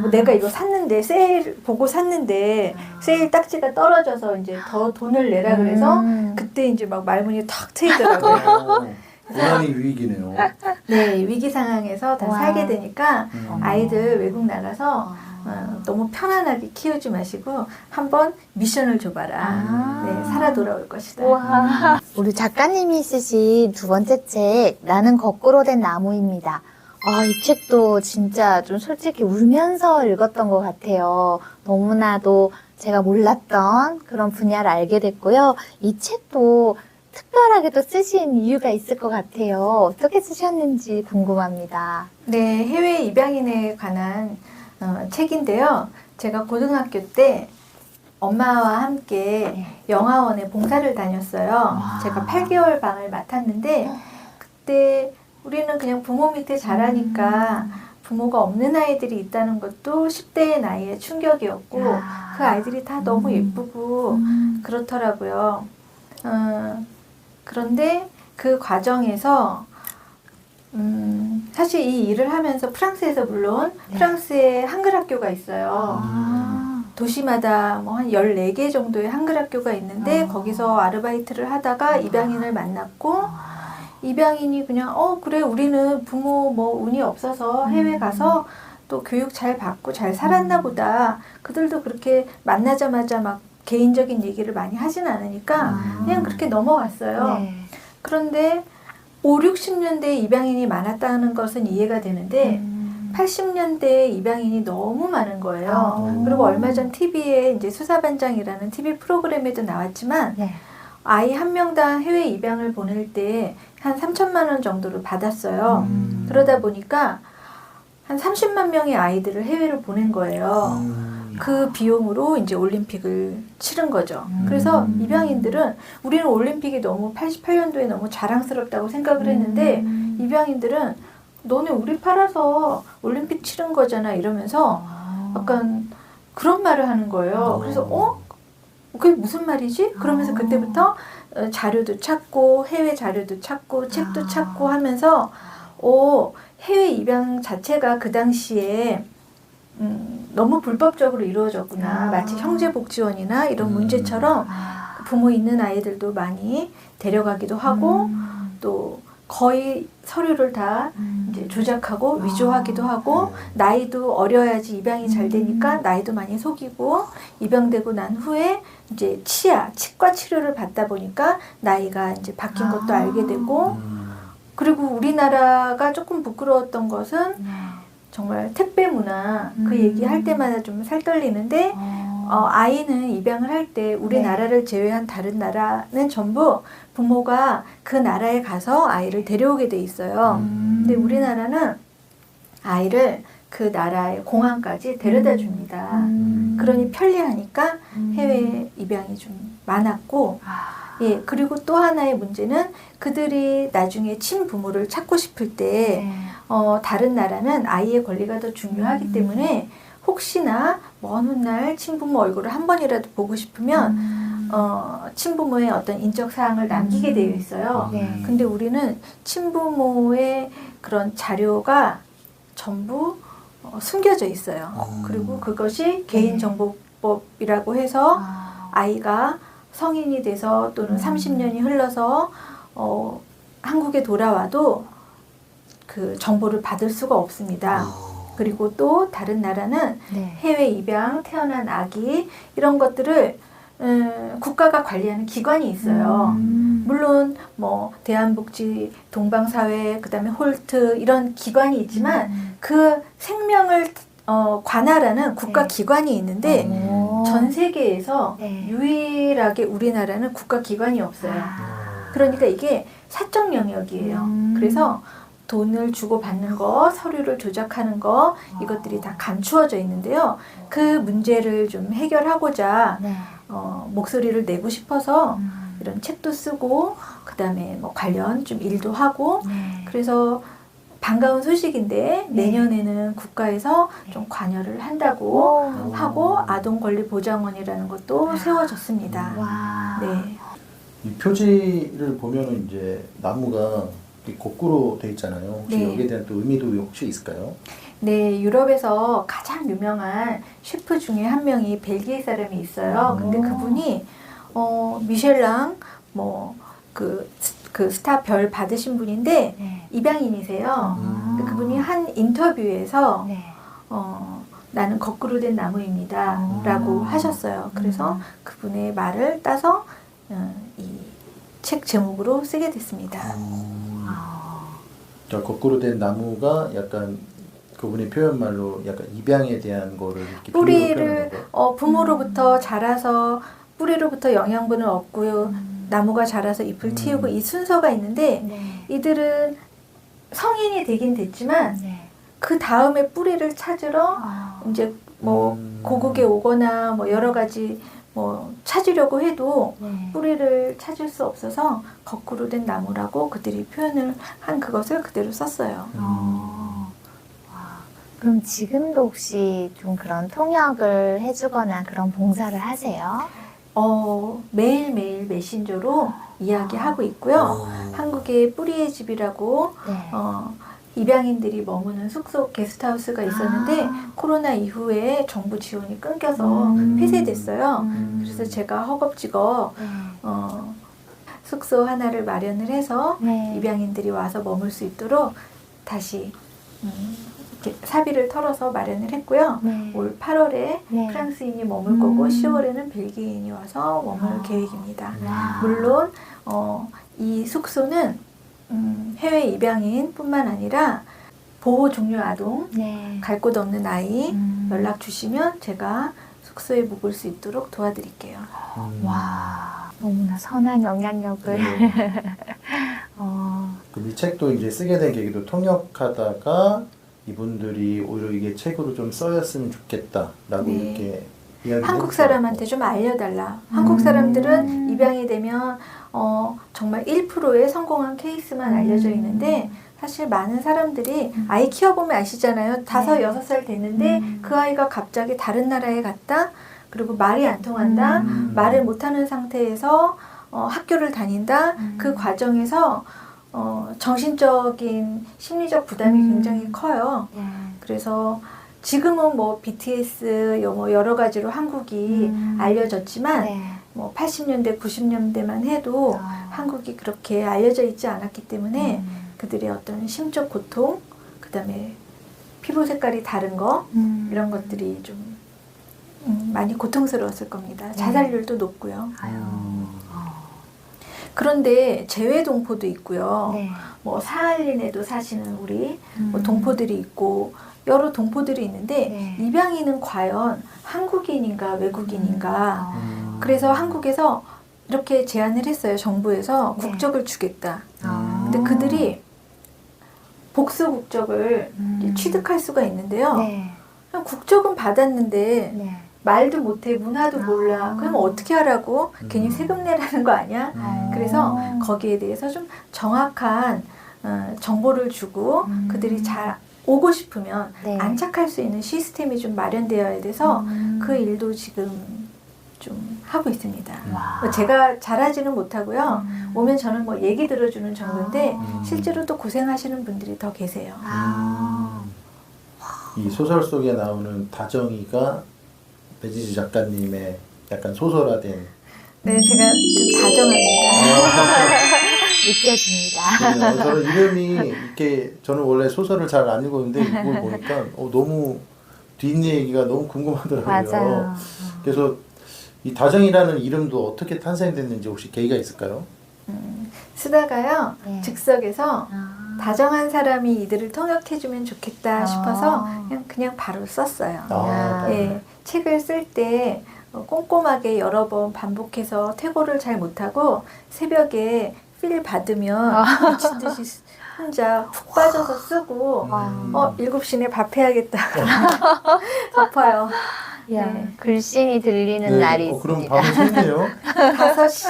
뭐 내가 이거 샀는데 세일 보고 샀는데 세일 딱지가 떨어져서 이제 더 돈을 내라 그래서 그때 이제 막 말문이 탁 트이더라고요. 고난이 위기네요. 네, 위기 상황에서 다 와. 살게 되니까 아이들 외국 나가서 너무 편안하게 키우지 마시고 한번 미션을 줘봐라. 네, 살아 돌아올 것이다. 우와. 우리 작가님이 쓰신 두 번째 책, 나는 거꾸로 된 나무입니다. 이 책도 진짜 좀 솔직히 울면서 읽었던 것 같아요. 너무나도 제가 몰랐던 그런 분야를 알게 됐고요. 이 책도 특별하게 또 쓰신 이유가 있을 것 같아요. 어떻게 쓰셨는지 궁금합니다. 네, 해외 입양인에 관한 책인데요. 제가 고등학교 때 엄마와 함께 영화원에 봉사를 다녔어요. 제가 8개월 방을 맡았는데 그때 우리는 그냥 부모 밑에 자라니까 부모가 없는 아이들이 있다는 것도 10대의 나이에 충격이었고 그 아이들이 다 너무 예쁘고 그렇더라고요. 그런데 그 과정에서 사실 이 일을 하면서 프랑스에서 물론 프랑스에 한글 학교가 있어요. 도시마다 뭐 한 14개 정도의 한글 학교가 있는데 거기서 아르바이트를 하다가 입양인을 만났고 입양인이 그냥 그래 우리는 부모 뭐 운이 없어서 해외 가서 또 교육 잘 받고 잘 살았나 보다. 그들도 그렇게 만나자마자 막 개인적인 얘기를 많이 하진 않으니까 그냥 그렇게 넘어갔어요. 네. 그런데 5, 60년대에 입양인이 많았다는 것은 이해가 되는데 80년대에 입양인이 너무 많은 거예요. 그리고 얼마 전 TV에 이제 수사반장이라는 TV 프로그램에도 나왔지만 네. 아이 한 명당 해외 입양을 보낼 때 한 3천만 원 정도를 받았어요. 그러다 보니까 한 30만 명의 아이들을 해외로 보낸 거예요. 그 비용으로 이제 올림픽을 치른 거죠. 그래서 입양인들은 우리는 올림픽이 너무 88년도에 너무 자랑스럽다고 생각을 했는데 입양인들은 너네 우리 팔아서 올림픽 치른 거잖아 이러면서 약간 그런 말을 하는 거예요. 그래서 그게 무슨 말이지? 그러면서 그때부터 자료도 찾고 해외 자료도 찾고 책도 찾고 하면서 해외 입양 자체가 그 당시에 너무 불법적으로 이루어졌구나. 마치 형제복지원이나 이런 문제처럼 부모 있는 아이들도 많이 데려가기도 하고 또 거의 서류를 다 이제 조작하고 위조하기도 하고 나이도 어려야지 입양이 잘 되니까 나이도 많이 속이고 입양되고 난 후에 이제 치과 치료를 받다 보니까 나이가 이제 바뀐 것도 알게 되고 그리고 우리나라가 조금 부끄러웠던 것은 정말 택배 문화 그 얘기할 때마다 좀 살떨리는데 아이는 입양을 할 때 우리나라를 제외한 다른 나라는 전부 부모가 그 나라에 가서 아이를 데려오게 돼 있어요. 근데 우리나라는 아이를 그 나라의 공항까지 데려다 줍니다. 그러니 편리하니까 해외 입양이 좀 많았고 예, 그리고 또 하나의 문제는 그들이 나중에 친부모를 찾고 싶을 때 다른 나라는 아이의 권리가 더 중요하기 때문에 혹시나 먼 훗날 친부모 얼굴을 한 번이라도 보고 싶으면 친부모의 어떤 인적 사항을 남기게 되어 있어요. 근데 우리는 친부모의 그런 자료가 전부 숨겨져 있어요. 그리고 그것이 개인정보법이라고 해서 아이가 성인이 돼서 또는 30년이 흘러서 한국에 돌아와도 그 정보를 받을 수가 없습니다. 그리고 또 다른 나라는 해외 입양, 태어난 아기 이런 것들을 국가가 관리하는 기관이 있어요. 물론 뭐 대한복지, 동방사회, 그다음에 홀트 이런 기관이 있지만 그 생명을 관할하는 국가 기관이 있는데 전 세계에서 유일하게 우리나라는 국가 기관이 없어요. 그러니까 이게 사적 영역이에요. 그래서 돈을 주고 받는 거, 서류를 조작하는 거 이것들이 다 감추어져 있는데요. 그 문제를 좀 해결하고자 목소리를 내고 싶어서 이런 책도 쓰고 그다음에 뭐 관련 좀 일도 하고 그래서 반가운 소식인데 내년에는 국가에서 좀 관여를 한다고 하고 아동권리보장원이라는 것도 세워졌습니다. 네. 이 표지를 보면은 이제 나무가 거꾸로 돼 있잖아요. 혹시 여기에 대한 또 의미도 혹시 있을까요? 네, 유럽에서 가장 유명한 셰프 중에 한 명이 벨기에 사람이 있어요. 근데 그분이 미셸랑 뭐 그 스타 별 받으신 분인데 입양인이세요. 그분이 한 인터뷰에서 나는 거꾸로 된 나무입니다 라고 하셨어요. 그래서 그분의 말을 따서 이 책 제목으로 쓰게 됐습니다. 거꾸로 된 나무가 약간 그분의 표현말로 약간 입양에 대한 거를 이렇게 뿌리를 부모로부터 자라서 뿌리로부터 영양분을 얻고요. 나무가 자라서 잎을 틔우고 이 순서가 있는데 이들은 성인이 되긴 됐지만 그 다음에 뿌리를 찾으러 이제 뭐 고국에 오거나 뭐 여러 가지 뭐 찾으려고 해도 뿌리를 찾을 수 없어서 거꾸로 된 나무라고 그들이 표현을 한 그것을 그대로 썼어요. 그럼 지금도 혹시 좀 그런 통역을 해주거나 그런 봉사를 하세요? 매일매일 메신저로 이야기하고 있고요. 한국의 뿌리의 집이라고 입양인들이 머무는 숙소 게스트하우스가 있었는데 코로나 이후에 정부 지원이 끊겨서 폐쇄됐어요. 그래서 제가 허겁지겁 숙소 하나를 마련을 해서 입양인들이 와서 머물 수 있도록 다시 이렇게 사비를 털어서 마련을 했고요. 올 8월에 프랑스인이 머물 거고 10월에는 벨기에인이 와서 머물 계획입니다. 물론 이 숙소는 해외 입양인 뿐만 아니라 보호 종료 아동, 갈 곳 없는 아이 연락 주시면 제가 숙소에 묵을 수 있도록 도와드릴게요. 와, 너무나 선한 영향력을. 이 책도 이제 쓰게 된 계기도 통역하다가 이분들이 오히려 이게 책으로 좀 써였으면 좋겠다라고 이렇게 이야기를 한국 사람한테 좀 알려달라. 한국 사람들은 입양이 되면 정말 1%의 성공한 케이스만 알려져 있는데 사실 많은 사람들이 아이 키워보면 아시잖아요. 5, 6살 됐는데 그 아이가 갑자기 다른 나라에 갔다. 그리고 말이 안 통한다. 말을 못하는 상태에서 학교를 다닌다. 그 과정에서 정신적인 심리적 부담이 굉장히 커요. 그래서 지금은 뭐 BTS 뭐 여러 가지로 한국이 알려졌지만 뭐 80년대, 90년대만 해도 한국이 그렇게 알려져 있지 않았기 때문에 그들의 어떤 심적 고통, 그 다음에 피부 색깔이 다른 거 이런 것들이 좀 많이 고통스러웠을 겁니다. 자살률도 높고요. 그런데 재외 동포도 있고요. 네. 뭐 사할린에도 사시는 우리 뭐 동포들이 있고 여러 동포들이 있는데 네. 입양인은 과연 한국인인가 외국인인가. 그래서 한국에서 이렇게 제안을 했어요. 정부에서 네. 국적을 주겠다. 아. 근데 그들이 복수 국적을 이제 취득할 수가 있는데요. 네. 그냥 국적은 받았는데 네. 말도 못해, 문화도 몰라. 아. 그러면 어떻게 하라고? 괜히 세금 내라는 거 아니야? 그래서 거기에 대해서 좀 정확한 정보를 주고 그들이 잘 오고 싶으면 네. 안착할 수 있는 시스템이 좀 마련되어야 돼서 그 일도 지금 좀 하고 있습니다. 와. 뭐 제가 잘하지는 못하고요. 오면 저는 뭐 얘기 들어주는 정도인데 아. 실제로 또 고생하시는 분들이 더 계세요. 이 소설 속에 나오는 다정이가 배지수 작가님의 약간 소설화된 네, 제가 좀 다정합니다. 느껴집니다. 저는 이름이 이렇게 저는 원래 소설을 잘 안 읽었는데 이걸 보니까 너무 뒷얘기가 너무 궁금하더라고요. 맞아요. 그래서 이 다정이라는 이름도 어떻게 탄생됐는지 혹시 계기가 있을까요? 쓰다가요, 네. 즉석에서 다정한 사람이 이들을 통역해주면 좋겠다 싶어서 아. 그냥 바로 썼어요. 아, 예, 책을 쓸 때 꼼꼼하게 여러 번 반복해서 퇴고를 잘 못하고 새벽에 필 받으면 미친 듯이 혼자 푹 빠져서 쓰고 7시내 밥 해야겠다 덮어요. 야, 네. 글씬이 들리는 날이 그럼 있습니다. 밤을 샜네요. 5시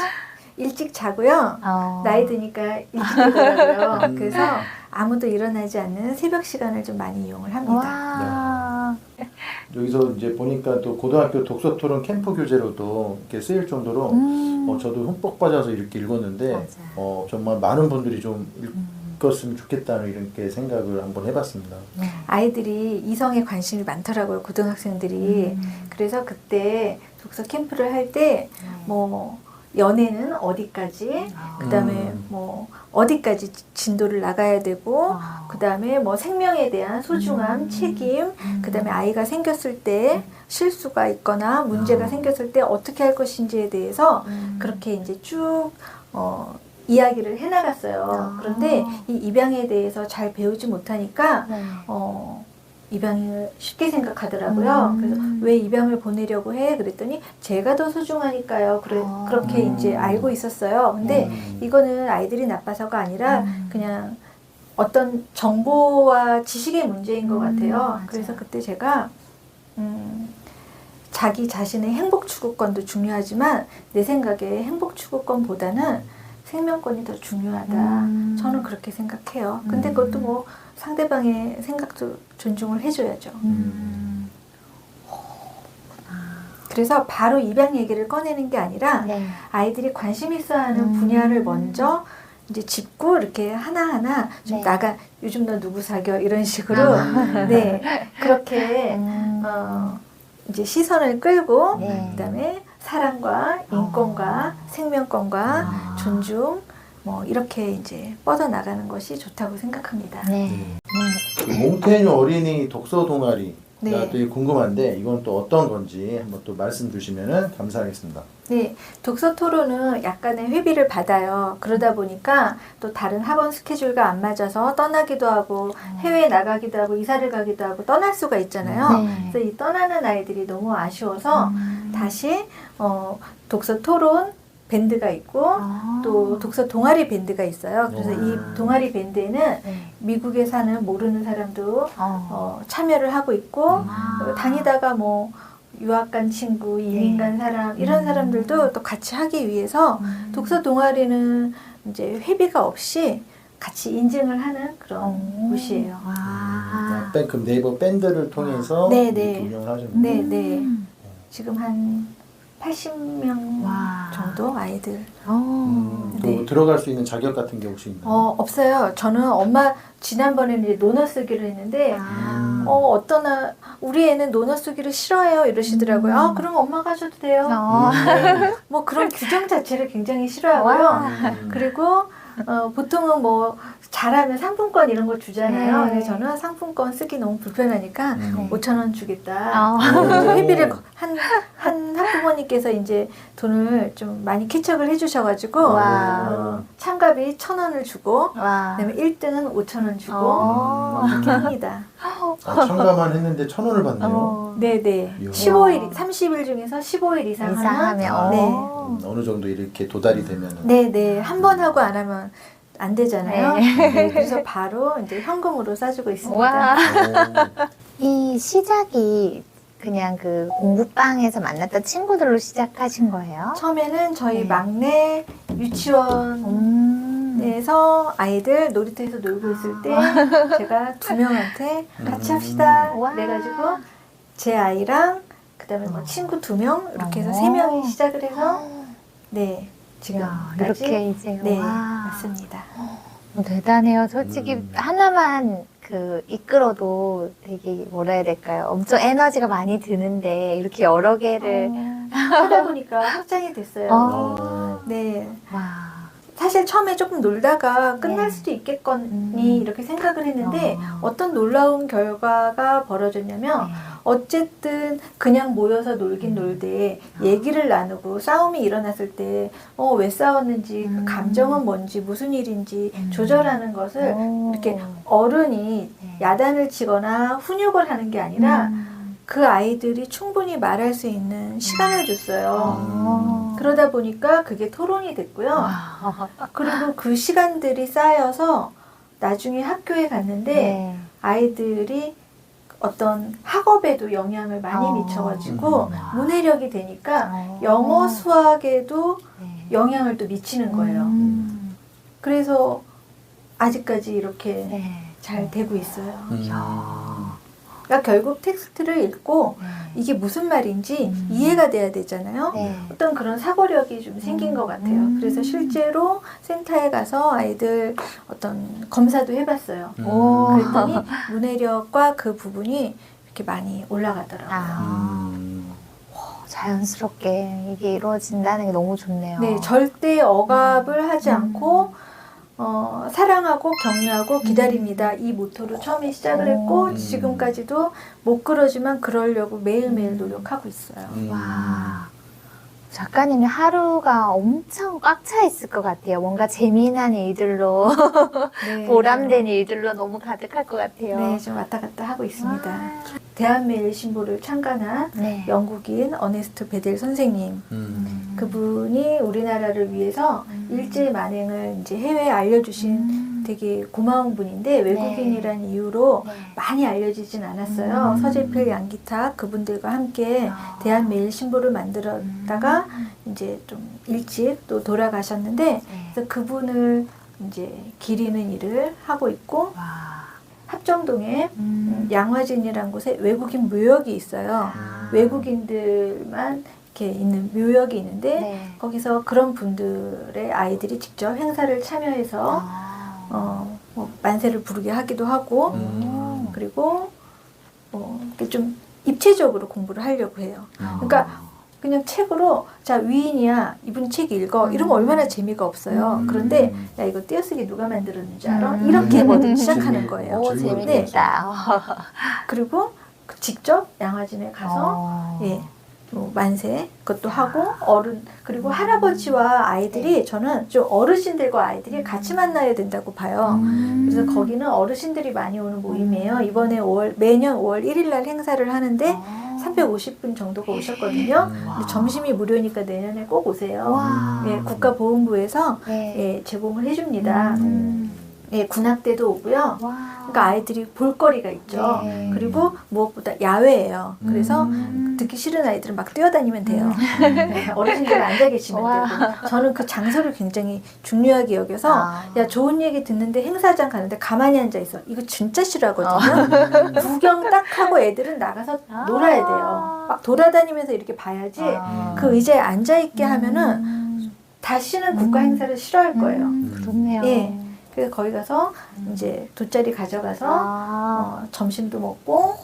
일찍 자고요. 나이 드니까 일찍 일어나고요. 그래서 아무도 일어나지 않는 새벽 시간을 좀 많이 이용을 합니다. 와. 여기서 이제 보니까 또 고등학교 독서 토론 캠프 교재로도 이렇게 쓰일 정도로 저도 흠뻑 빠져서 이렇게 읽었는데 맞아요. 정말 많은 분들이 좀 읽었으면 좋겠다는 이렇게 생각을 한번 해봤습니다. 아이들이 이성에 관심이 많더라고요. 고등학생들이. 그래서 그때 독서 캠프를 할 때 뭐 연애는 어디까지, 그 다음에 뭐 어디까지 진도를 나가야 되고, 그 다음에 뭐 생명에 대한 소중함, 책임, 그 다음에 아이가 생겼을 때 실수가 있거나 문제가 생겼을 때 어떻게 할 것인지에 대해서 그렇게 이제 쭉 이야기를 해나갔어요. 그런데 이 입양에 대해서 잘 배우지 못하니까 입양을 쉽게 생각하더라고요. 그래서 왜 입양을 보내려고 해? 그랬더니 제가 더 소중하니까요. 그렇게 이제 알고 있었어요. 근데 이거는 아이들이 나빠서가 아니라 그냥 어떤 정보와 지식의 문제인 것 같아요. 맞아요. 그래서 그때 제가 자기 자신의 행복 추구권도 중요하지만 내 생각에 행복 추구권보다는 생명권이 더 중요하다. 저는 그렇게 생각해요. 근데 그것도 뭐 상대방의 생각도 존중을 해줘야죠. 그래서 바로 입양 얘기를 꺼내는 게 아니라 네. 아이들이 관심 있어하는 분야를 먼저 이제 짚고 이렇게 하나하나 좀 네. 요즘 너 누구 사겨 이런 식으로 네 그렇게 이제 시선을 끌고 네. 그다음에 사랑과 인권과 생명권과 존중 뭐 이렇게 이제 뻗어 나가는 것이 좋다고 생각합니다. 네. 몽테뉴 어린이 독서 동아리가 네. 되게 궁금한데 이건 또 어떤 건지 한번 또 말씀 주시면 감사하겠습니다. 네, 독서 토론은 약간의 회비를 받아요. 그러다 보니까 또 다른 학원 스케줄과 안 맞아서 떠나기도 하고 해외에 나가기도 하고 이사를 가기도 하고 떠날 수가 있잖아요. 네. 그래서 이 떠나는 아이들이 너무 아쉬워서 다시 독서 토론 밴드가 있고 또 독서 동아리 밴드가 있어요. 그래서 이 동아리 밴드에는 네. 미국에 사는 모르는 사람도 참여를 하고 있고 다니다가 뭐 유학 간 친구, 이민 간 사람 이런 사람들도 또 같이 하기 위해서 독서 동아리는 이제 회비가 없이 같이 인증을 하는 그런 곳이에요. 그럼 네이버 밴드를 통해서 네, 이렇게 네. 운영을 하시는 네, 네. 지금 한 80명 와. 정도 아이들. 또 네. 들어갈 수 있는 자격 같은 게 혹시 있나요? 없어요. 저는 엄마 지난번에는 이제 논어 쓰기를 했는데 어떤 우리 애는 논어 쓰기를 싫어해요 이러시더라고요. 그럼 엄마가 하셔도 돼요. 네. 뭐 그런 규정 자체를 굉장히 싫어하고요. 와. 그리고 보통은 뭐 잘하면 상품권 이런 거 주잖아요. 네. 근데 저는 상품권 쓰기 너무 불편하니까 5,000원 주겠다. 어. 회비를 한 학부모님께서 이제 돈을 좀 많이 캐척을 해주셔가지고 와. 참가비 1,000원을 주고 와. 그다음에 1등은 5,000원 주고 어. 그렇게 합니다. 참가만 했는데 1,000원을 받네요. 네네. 이야. 15일, 30일 중에서 15일 이상 하면 이상하면 네. 어느 정도 이렇게 도달이 되면은. 네네. 한 번 하고 안 하면 안 되잖아요. 네. 네, 그래서 바로 이제 현금으로 싸주고 있습니다. 와. 오. 이 시작이 그냥 그 공부방에서 만났던 친구들로 시작하신 거예요? 처음에는 저희 네. 막내 유치원에서 아이들 놀이터에서 놀고 있을 때 제가 2명한테 같이 합시다 와. 그래가지고 제 아이랑 그다음에 뭐 친구 2명 이렇게 해서 3명이 시작을 해서 네 야, 지금까지 이렇게 이제 네 와. 맞습니다. 대단해요. 솔직히 음. 하나만 그 이끌어도 되게 뭐라 해야 될까요? 엄청 에너지가 많이 드는데 이렇게 여러 개를 하다 보니까 확장이 됐어요. 어. 네. 와. 사실 처음에 조금 놀다가 끝날 네. 수도 있겠거니 이렇게 생각을 했는데 어. 어떤 놀라운 결과가 벌어졌냐면 네. 어쨌든 그냥 모여서 놀긴 놀되 얘기를 나누고 싸움이 일어났을 때 왜 싸웠는지 그 감정은 뭔지 무슨 일인지 조절하는 것을 오. 이렇게 어른이 네. 야단을 치거나 훈육을 하는 게 아니라 음. 그 아이들이 충분히 말할 수 있는 시간을 줬어요. 어. 그러다 보니까 그게 토론이 됐고요. 와. 그리고 그 시간들이 쌓여서 나중에 학교에 갔는데 네. 아이들이 어떤 학업에도 영향을 많이 어. 미쳐가지고 문해력이 되니까 어. 영어, 수학에도 네. 영향을 또 미치는 거예요. 그래서 아직까지 이렇게 네. 잘 되고 있어요. 야. 그러니까 결국 텍스트를 읽고 네. 이게 무슨 말인지 이해가 돼야 되잖아요. 네. 어떤 그런 사고력이 좀 생긴 것 같아요. 그래서 실제로 센터에 가서 아이들 어떤 검사도 해봤어요. 오. 그랬더니 문해력과 그 부분이 이렇게 많이 올라가더라고요. 아. 자연스럽게 이게 이루어진다는 게 너무 좋네요. 네, 절대 억압을 하지 않고 사랑하고 격려하고 기다립니다. 이 모토로 처음에 시작을 했고 지금까지도 못 그러지만 그러려고 매일매일 노력하고 있어요. 와. 작가님의 하루가 엄청 꽉 차 있을 것 같아요. 뭔가 재미난 일들로, 네. 보람된 일들로 너무 가득할 것 같아요. 네, 좀 왔다 갔다 하고 있습니다. 와. 대한매일 신보를 창간한 네. 영국인 어네스트 베델 선생님. 그분이 우리나라를 위해서 일제 만행을 이제 해외에 알려주신 되게 고마운 분인데 외국인이란 이유로 네. 많이 알려지진 않았어요. 서재필, 양기탁 그분들과 함께 대한매일 신보를 만들었다가 이제 좀 일찍 또 돌아가셨는데 네. 그래서 그분을 이제 기리는 일을 하고 있고 와. 합정동에 양화진이라는 곳에 외국인 묘역이 있어요. 아. 외국인들만 이렇게 있는 묘역이 있는데 네. 거기서 그런 분들의 아이들이 직접 행사를 참여해서 뭐 만세를 부르게 하기도 하고 그리고 이렇게 좀 입체적으로 공부를 하려고 해요. 그러니까 그냥 책으로 자 위인이야 이분 책 읽어 이러면 얼마나 재미가 없어요. 그런데 야 이거 띄어쓰기 누가 만들었는지 알아? 이렇게 뭐든 시작하는 거예요. 오, 네. 재밌겠다. 그리고 직접 양화진에 가서 예. 뭐 만세 그것도 하고 어른 그리고 할아버지와 아이들이 저는 좀 어르신들과 아이들이 같이 만나야 된다고 봐요. 그래서 거기는 어르신들이 많이 오는 모임이에요. 이번에 매년 5월 1일 날 행사를 하는데 350분 정도가 오셨거든요. 근데 점심이 무료니까 내년에 꼭 오세요. 와. 예, 국가보훈부에서 네. 예, 제공을 해줍니다. 예, 군악 때도 오고요. 와. 그러니까 아이들이 볼거리가 있죠. 네. 그리고 무엇보다 야외예요. 그래서 음. 듣기 싫은 아이들은 막 뛰어다니면 돼요. 네, 어르신들은 앉아 계시면 와. 되고. 저는 그 장소를 굉장히 중요하게 여겨서 아. 야 좋은 얘기 듣는데 행사장 가는데 가만히 앉아 있어. 이거 진짜 싫어하거든요. 구경 딱 하고 애들은 나가서 아. 놀아야 돼요. 막 돌아다니면서 이렇게 봐야지. 아. 그 의자에 앉아 있게 하면은 다시는 국가 행사를 싫어할 거예요. 그렇네요. 예. 그래서 거기 가서 이제 돗자리 가져가서 아. 점심도 먹고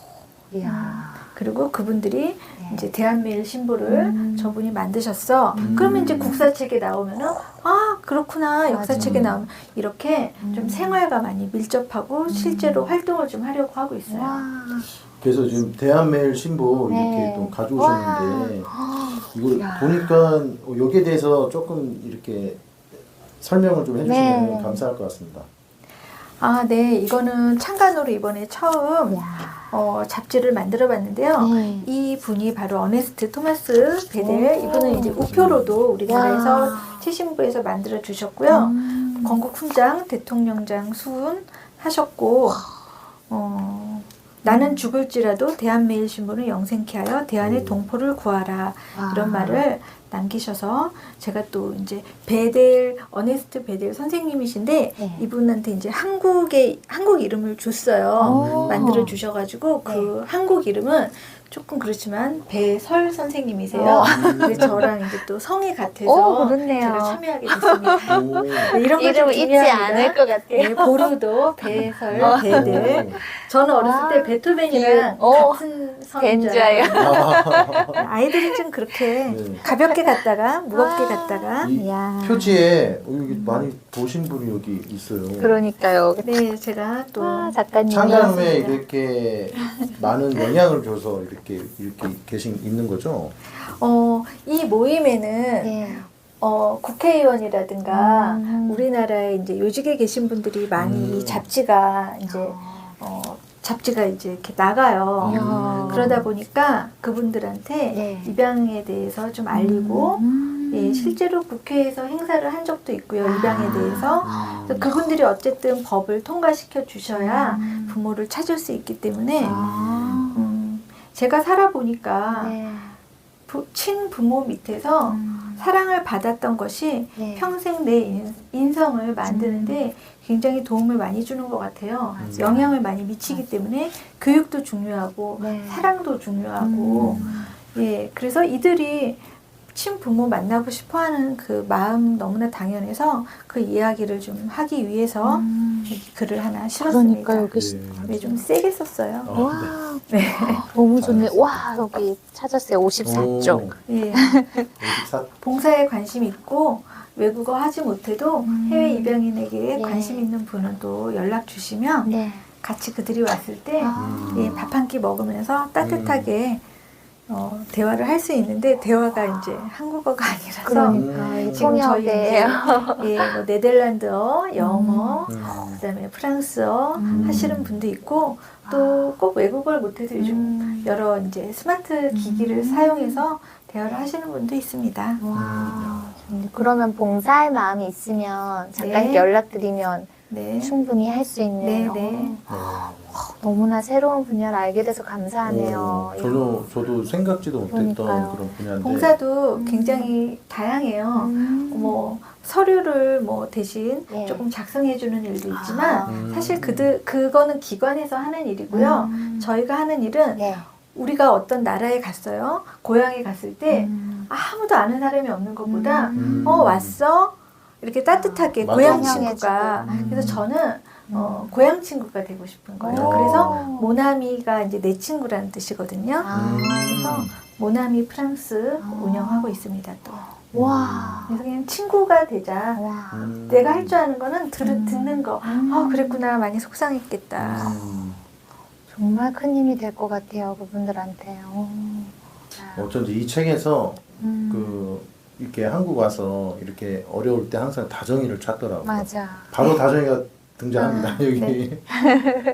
이야. 그리고 그분들이 네. 이제 대한매일 신보를 저분이 만드셨어. 그러면 이제 국사책에 나오면은 아 그렇구나 역사책에 나오면 이렇게 좀 생활과 많이 밀접하고 실제로 활동을 좀 하려고 하고 있어요. 와. 그래서 지금 대한매일 신보 이렇게 네. 또 가져오셨는데 이걸 야. 보니까 여기에 대해서 조금 이렇게 설명을 좀 해주시면 네. 감사할 것 같습니다. 아, 네. 이거는 창간호로 이번에 처음 잡지를 만들어 봤는데요. 네. 이 분이 바로 어네스트 토마스 베델. 이분은 이제 우표로도 우리나라에서 최신부에서 만들어 주셨고요. 건국 훈장, 대통령장 수훈 하셨고, 나는 죽을지라도 대한매일 신보는 영생케 하여 대한의 동포를 구하라. 이런 말을 남기셔서 제가 또 이제 베델 어네스트 베델 선생님이신데 네. 이분한테 이제 한국 이름을 줬어요. 만들어 주셔가지고 그 한국 이름은 조금 그렇지만 배설 선생님이세요. 그래서 저랑 이제 또 성이 같아서 그렇네요. 제가 참여하게 됐습니다. 오. 네, 이런 거 좀 이름 잊지 중요합니다. 않을 것 같아요. 네, 보르도, 배설, 베델. 저는 어렸을 때 베토벤이랑 같은 성인 줄 벤자요. 알았어요. 아이들이 좀 그렇게 네. 가볍게 갔다가 무겁게 갔다가 이 이야. 표지에 여기 많이 보신 분이 여기 있어요. 그러니까요. 네 제가 또 작가님. 창간호에 이렇게 많은 영향을 줘서 이렇게 있는 거죠. 이 모임에는 네. 국회의원이라든가 우리나라에 이제 요직에 계신 분들이 많이 이 잡지가 이제 잡지가 이제 이렇게 나가요. 그러다 보니까 그분들한테 네. 입양에 대해서 좀 알리고 예, 실제로 국회에서 행사를 한 적도 있고요. 입양에 대해서. 그래서 그분들이 어쨌든 법을 통과시켜 주셔야 부모를 찾을 수 있기 때문에 제가 살아보니까 네. 친부모 밑에서 사랑을 받았던 것이 네. 평생 내 인성을 만드는데 굉장히 도움을 많이 주는 것 같아요. 맞아요. 영향을 많이 미치기 때문에 교육도 중요하고 네. 사랑도 중요하고 예, 그래서 이들이 친부모 만나고 싶어하는 그 마음 너무나 당연해서 그 이야기를 좀 하기 위해서 여기 글을 하나 실었습니다. 그러니까 여기 네, 좀 세게 썼어요. 와. 네. 너무 좋네. 와, 여기 찾았어요. 54쪽. 예. 54. 봉사에 관심 있고 외국어 하지 못해도 해외 입양인에게 네. 관심 있는 분은 또 연락 주시면 네. 같이 그들이 왔을 때 아. 밥 한 끼 먹으면서 따뜻하게 대화를 할 수 있는데 대화가 이제 한국어가 아니라서 그러니까 이 지금 저희 이제 통역에 예, 뭐 네덜란드어, 영어, 음. 그다음에 프랑스어 하시는 분도 있고 또 꼭 외국어를 못해도 요즘 여러 이제 스마트 기기를 사용해서 대화를 하시는 분도 있습니다. 와. 좋네. 그러면 봉사할 마음이 있으면 작가님께 네. 연락드리면 네. 충분히 할 수 있네요. 네, 네. 너무나 새로운 분야를 알게 돼서 감사하네요. 저도 생각지도 못했던 그러니까요. 그런 분야인데. 봉사도 굉장히 다양해요. 뭐 서류를 뭐 대신 네. 조금 작성해 주는 일도 있지만 아. 사실 그거는 기관에서 하는 일이고요. 저희가 하는 일은 네. 우리가 어떤 나라에 갔어요. 고향에 갔을 때 아무도 아는 사람이 없는 것보다 왔어? 이렇게 따뜻하게 맞아. 고향 환영해주고. 친구가 그래서 저는 고향 친구가 되고 싶은 거예요. 그래서 모나미가 이제 내 친구라는 뜻이거든요. 그래서 모나미 프랑스 운영하고 있습니다. 또. 와. 그래서 그냥 친구가 되자. 와. 내가 할 줄 아는 거는 듣는 거. 그랬구나. 많이 속상했겠다. 정말 큰 힘이 될 것 같아요. 그분들한테. 어쩐지 이 책에서 이렇게 한국 와서 이렇게 어려울 때 항상 다정이를 찾더라고요. 맞아. 바로 다정이가 등장합니다. 여기 네.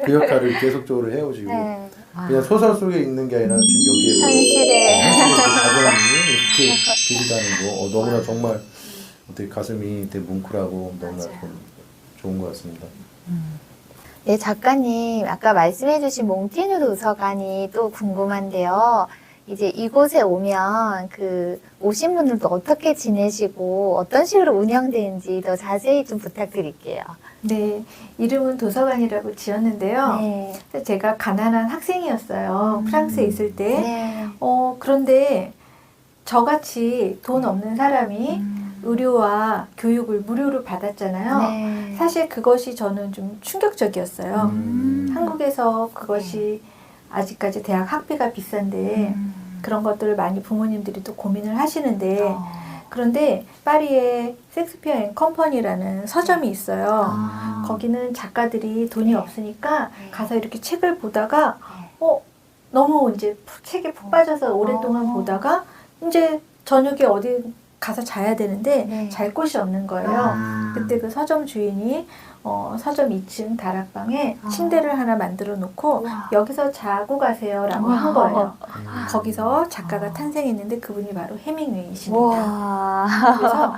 그 역할을 계속적으로 해오시고 네. 그냥 소설 속에 있는 게 아니라 지금 여기에 현실에. 다정이 이렇게 계시다는 거 너무나 정말 되게 가슴이 되게 뭉클하고 너무나 좀 좋은 것 같습니다. 네, 작가님, 아까 말씀해주신 몽티뉴 도서관이 또 궁금한데요. 이제 이곳에 오면 오신 분들도 어떻게 지내시고 어떤 식으로 운영되는지 더 자세히 좀 부탁드릴게요. 네, 이름은 도서관이라고 지었는데요. 네. 제가 가난한 학생이었어요. 프랑스에 있을 때. 네. 그런데 저같이 돈 없는 사람이 의료와 교육을 무료로 받았잖아요. 네. 사실 그것이 저는 좀 충격적이었어요. 한국에서 그것이 아직까지 대학 학비가 비싼데 그런 것들을 많이 부모님들이 또 고민을 하시는데 그런데 파리에 섹스피어 앤 컴퍼니라는 서점이 있어요. 거기는 작가들이 돈이 없으니까 가서 이렇게 책을 보다가 너무 이제 책에 푹 빠져서 오랫동안 보다가 이제 저녁에 어디 가서 자야 되는데 네. 잘 곳이 없는 거예요. 그때 그 서점 주인이 서점 2층 다락방에 침대를 하나 만들어 놓고 와. 여기서 자고 가세요라고 와. 한 거예요. 거기서 작가가 탄생했는데 그분이 바로 해밍웨이십니다. 와. 그래서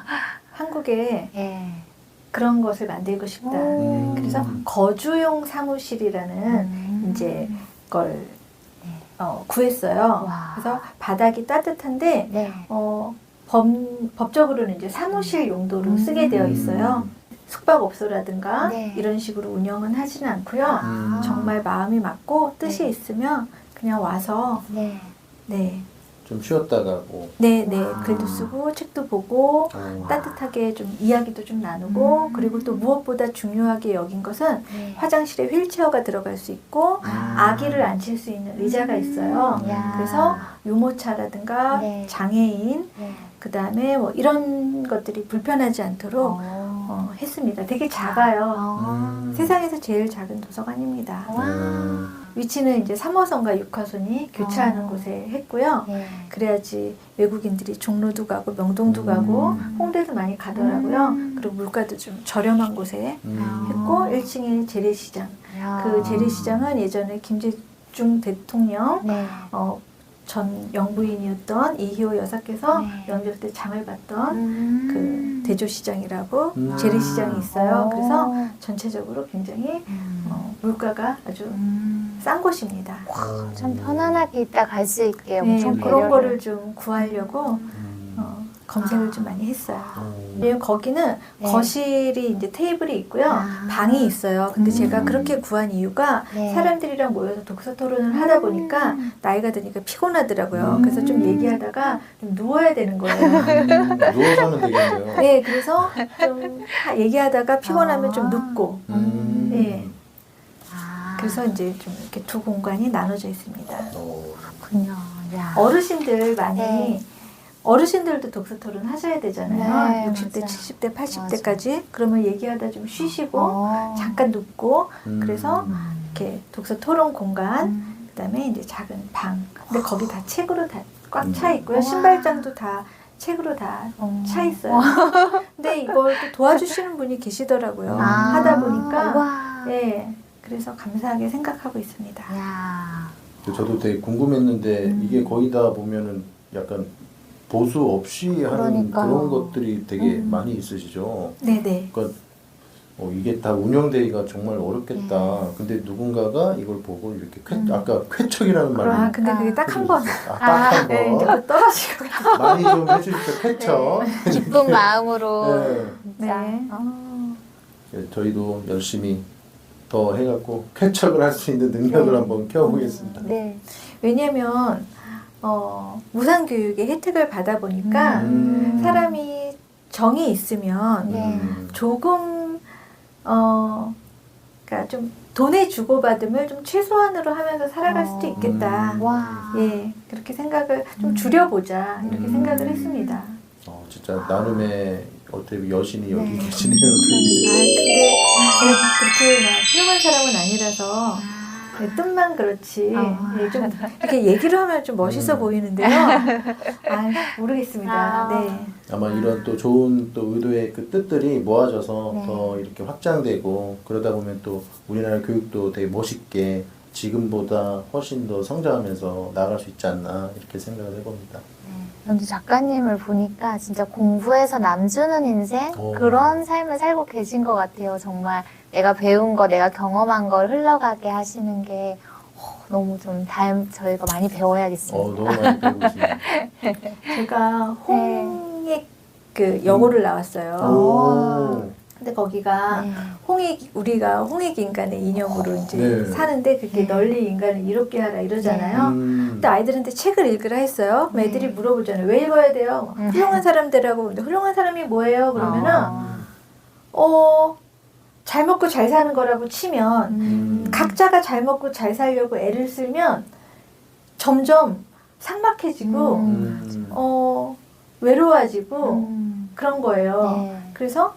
한국에 네. 그런 것을 만들고 싶다. 그래서 거주용 사무실이라는 이제 걸 구했어요. 와. 그래서 바닥이 따뜻한데 네. 법적으로는 이제 사무실 용도로 쓰게 되어 있어요. 숙박업소라든가 네. 이런 식으로 운영은 하지는 않고요. 정말 마음이 맞고 뜻이 네. 있으면 그냥 와서 네. 좀 쉬었다 가고. 네, 와. 글도 쓰고 책도 보고 따뜻하게 좀 이야기도 좀 나누고 그리고 또 무엇보다 중요하게 여긴 것은 네. 화장실에 휠체어가 들어갈 수 있고 아기를 앉힐 수 있는 의자가 있어요. 야. 그래서 유모차라든가 네. 장애인 네. 그 다음에 뭐 이런 것들이 불편하지 않도록 했습니다. 되게 작아요. 세상에서 제일 작은 도서관입니다. 와. 위치는 이제 3호선과 6호선이 교차하는 곳에 했고요. 네. 그래야지 외국인들이 종로도 가고 명동도 가고 홍대도 많이 가더라고요. 그리고 물가도 좀 저렴한 곳에 했고 1층에 재래시장. 야. 그 재래시장은 예전에 김대중 대통령 네. 전 영부인이었던 이희호 여사께서 네. 영조 때 장을 봤던 그 대조시장이라고 음. 재래시장이 있어요. 그래서 전체적으로 굉장히 물가가 아주 싼 곳입니다. 참 편안하게 있다 갈 수 있게 네, 엄청 그런 배려를- 거를 좀 구하려고 검색을 좀 많이 했어요. 왜냐면 거기는 네. 거실이 이제 테이블이 있고요. 아. 방이 있어요. 근데 제가 그렇게 구한 이유가 네. 사람들이랑 모여서 독서 토론을 하다 보니까 나이가 드니까 피곤하더라고요. 그래서 좀 얘기하다가 좀 누워야 되는 거예요. 누워서 하면 되겠네요. 네, 그래서 좀 얘기하다가 피곤하면 좀 눕고. 네, 아. 그래서 이제 좀 이렇게 두 공간이 나눠져 있습니다. 그렇군요. 야. 어르신들 많이 네. 어르신들도 독서 토론 하셔야 되잖아요. 네, 60대, 맞아요. 70대, 80대까지. 그러면 얘기하다 좀 쉬시고 잠깐 눕고 그래서 이렇게 독서 토론 공간 그다음에 이제 작은 방. 근데 거기 다 책으로 다 꽉 차 있고요. 우와. 신발장도 다 책으로 다 차 있어요. 근데 이걸 또 도와주시는 분이 계시더라고요. 아. 하다 보니까 와. 네, 그래서 감사하게 생각하고 있습니다. 야. 저도 되게 궁금했는데 이게 거의 다 보면은 약간 보수 없이 하는 그러니까요. 그런 것들이 되게 많이 있으시죠. 네네. 그러니까 이게 다 운영되기가 정말 어렵겠다. 근데 누군가가 이걸 보고 이렇게 아까 쾌척이라는 말이 아 근데 그게 딱 한 번. 딱 한 네, 이제 번. 곧 떨어지고. 많이 좀 해주십시오. 쾌척. 기쁜 마음으로. 네. 진짜. 네. 네, 저희도 열심히 더 해갖고 쾌척을 할 수 있는 능력을 한번 키워보겠습니다. 네. 왜냐면 무상교육의 혜택을 받아 보니까 사람이 정이 있으면 네. 조금 그러니까 좀 돈의 주고받음을 좀 최소한으로 하면서 살아갈 수도 있겠다. 와. 예, 그렇게 생각을 좀 줄여보자 이렇게 생각을 했습니다. 진짜 나름의 어떻게 여신이 여기 네. 계시네요. 근데 제가 그렇게 막 훌륭한 사람은 아니라서 네, 뜻만 그렇지. 예, 좀 이렇게 얘기를 하면 좀 멋있어 보이는데요. 모르겠습니다. 네. 아마 이런 또 좋은 또 의도의 그 뜻들이 모아져서 네. 더 이렇게 확장되고 그러다 보면 또 우리나라 교육도 되게 멋있게 지금보다 훨씬 더 성장하면서 나아갈 수 있지 않나 이렇게 생각을 해봅니다. 근데 작가님을 보니까 진짜 공부해서 남 주는 인생 그런 삶을 살고 계신 것 같아요. 정말 내가 배운 거, 내가 경험한 걸 흘러가게 하시는 게 너무 좀 저희가 많이 배워야겠습니다. 너무 많이 배우고 있습니다. 제가 홍익 그 여고를 나왔어요. 오. 근데 거기가 우리가 홍익 인간의 이념으로 이제 네. 사는데 그렇게 널리 인간을 이롭게 하라 이러잖아요. 근데 아이들한테 책을 읽으라 했어요. 그럼 애들이 물어보잖아요. 왜 읽어야 돼요? 훌륭한 사람들하고. 근데 훌륭한 사람이 뭐예요? 그러면은 잘 먹고 잘 사는 거라고 치면 각자가 잘 먹고 잘 살려고 애를 쓰면 점점 삭막해지고 외로워지고 그런 거예요. 그래서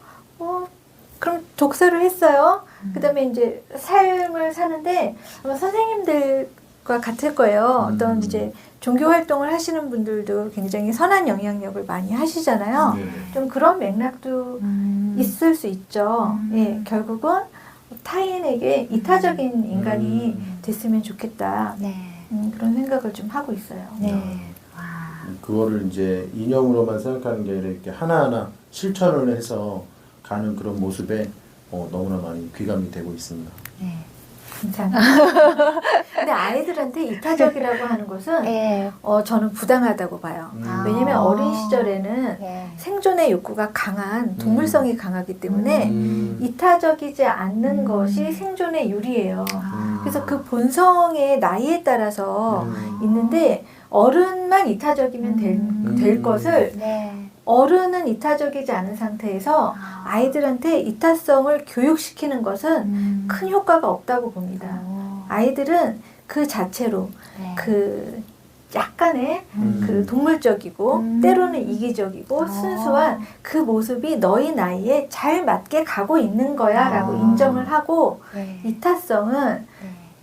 그럼 독서를 했어요. 그다음에 이제 삶을 사는데 아마 선생님들과 같을 거예요. 어떤 이제 종교 활동을 하시는 분들도 굉장히 선한 영향력을 많이 하시잖아요. 네. 좀 그런 맥락도 있을 수 있죠. 예, 결국은 타인에게 이타적인 인간이 됐으면 좋겠다. 그런 생각을 좀 하고 있어요. 그거를 이제 이념으로만 생각하는 게 아니라 이렇게 하나하나 실천을 해서 가는 그런 모습에 너무나 많이 귀감이 되고 있습니다. 감사합니다. 근데 아이들한테 이타적이라고 하는 것은 저는 부당하다고 봐요. 왜냐면 어린 시절에는 생존의 욕구가 강한 동물성이 강하기 때문에 이타적이지 않는 것이 생존에 유리해요. 그래서 그 본성의 나이에 따라서 있는데 어른만 이타적이면 될 것을 어른은 이타적이지 않은 상태에서 아이들한테 이타성을 교육시키는 것은 큰 효과가 없다고 봅니다. 아이들은 그 자체로 그 약간의 그 동물적이고 때로는 이기적이고 순수한 그 모습이 너희 나이에 잘 맞게 가고 있는 거야 라고 인정을 하고 이타성은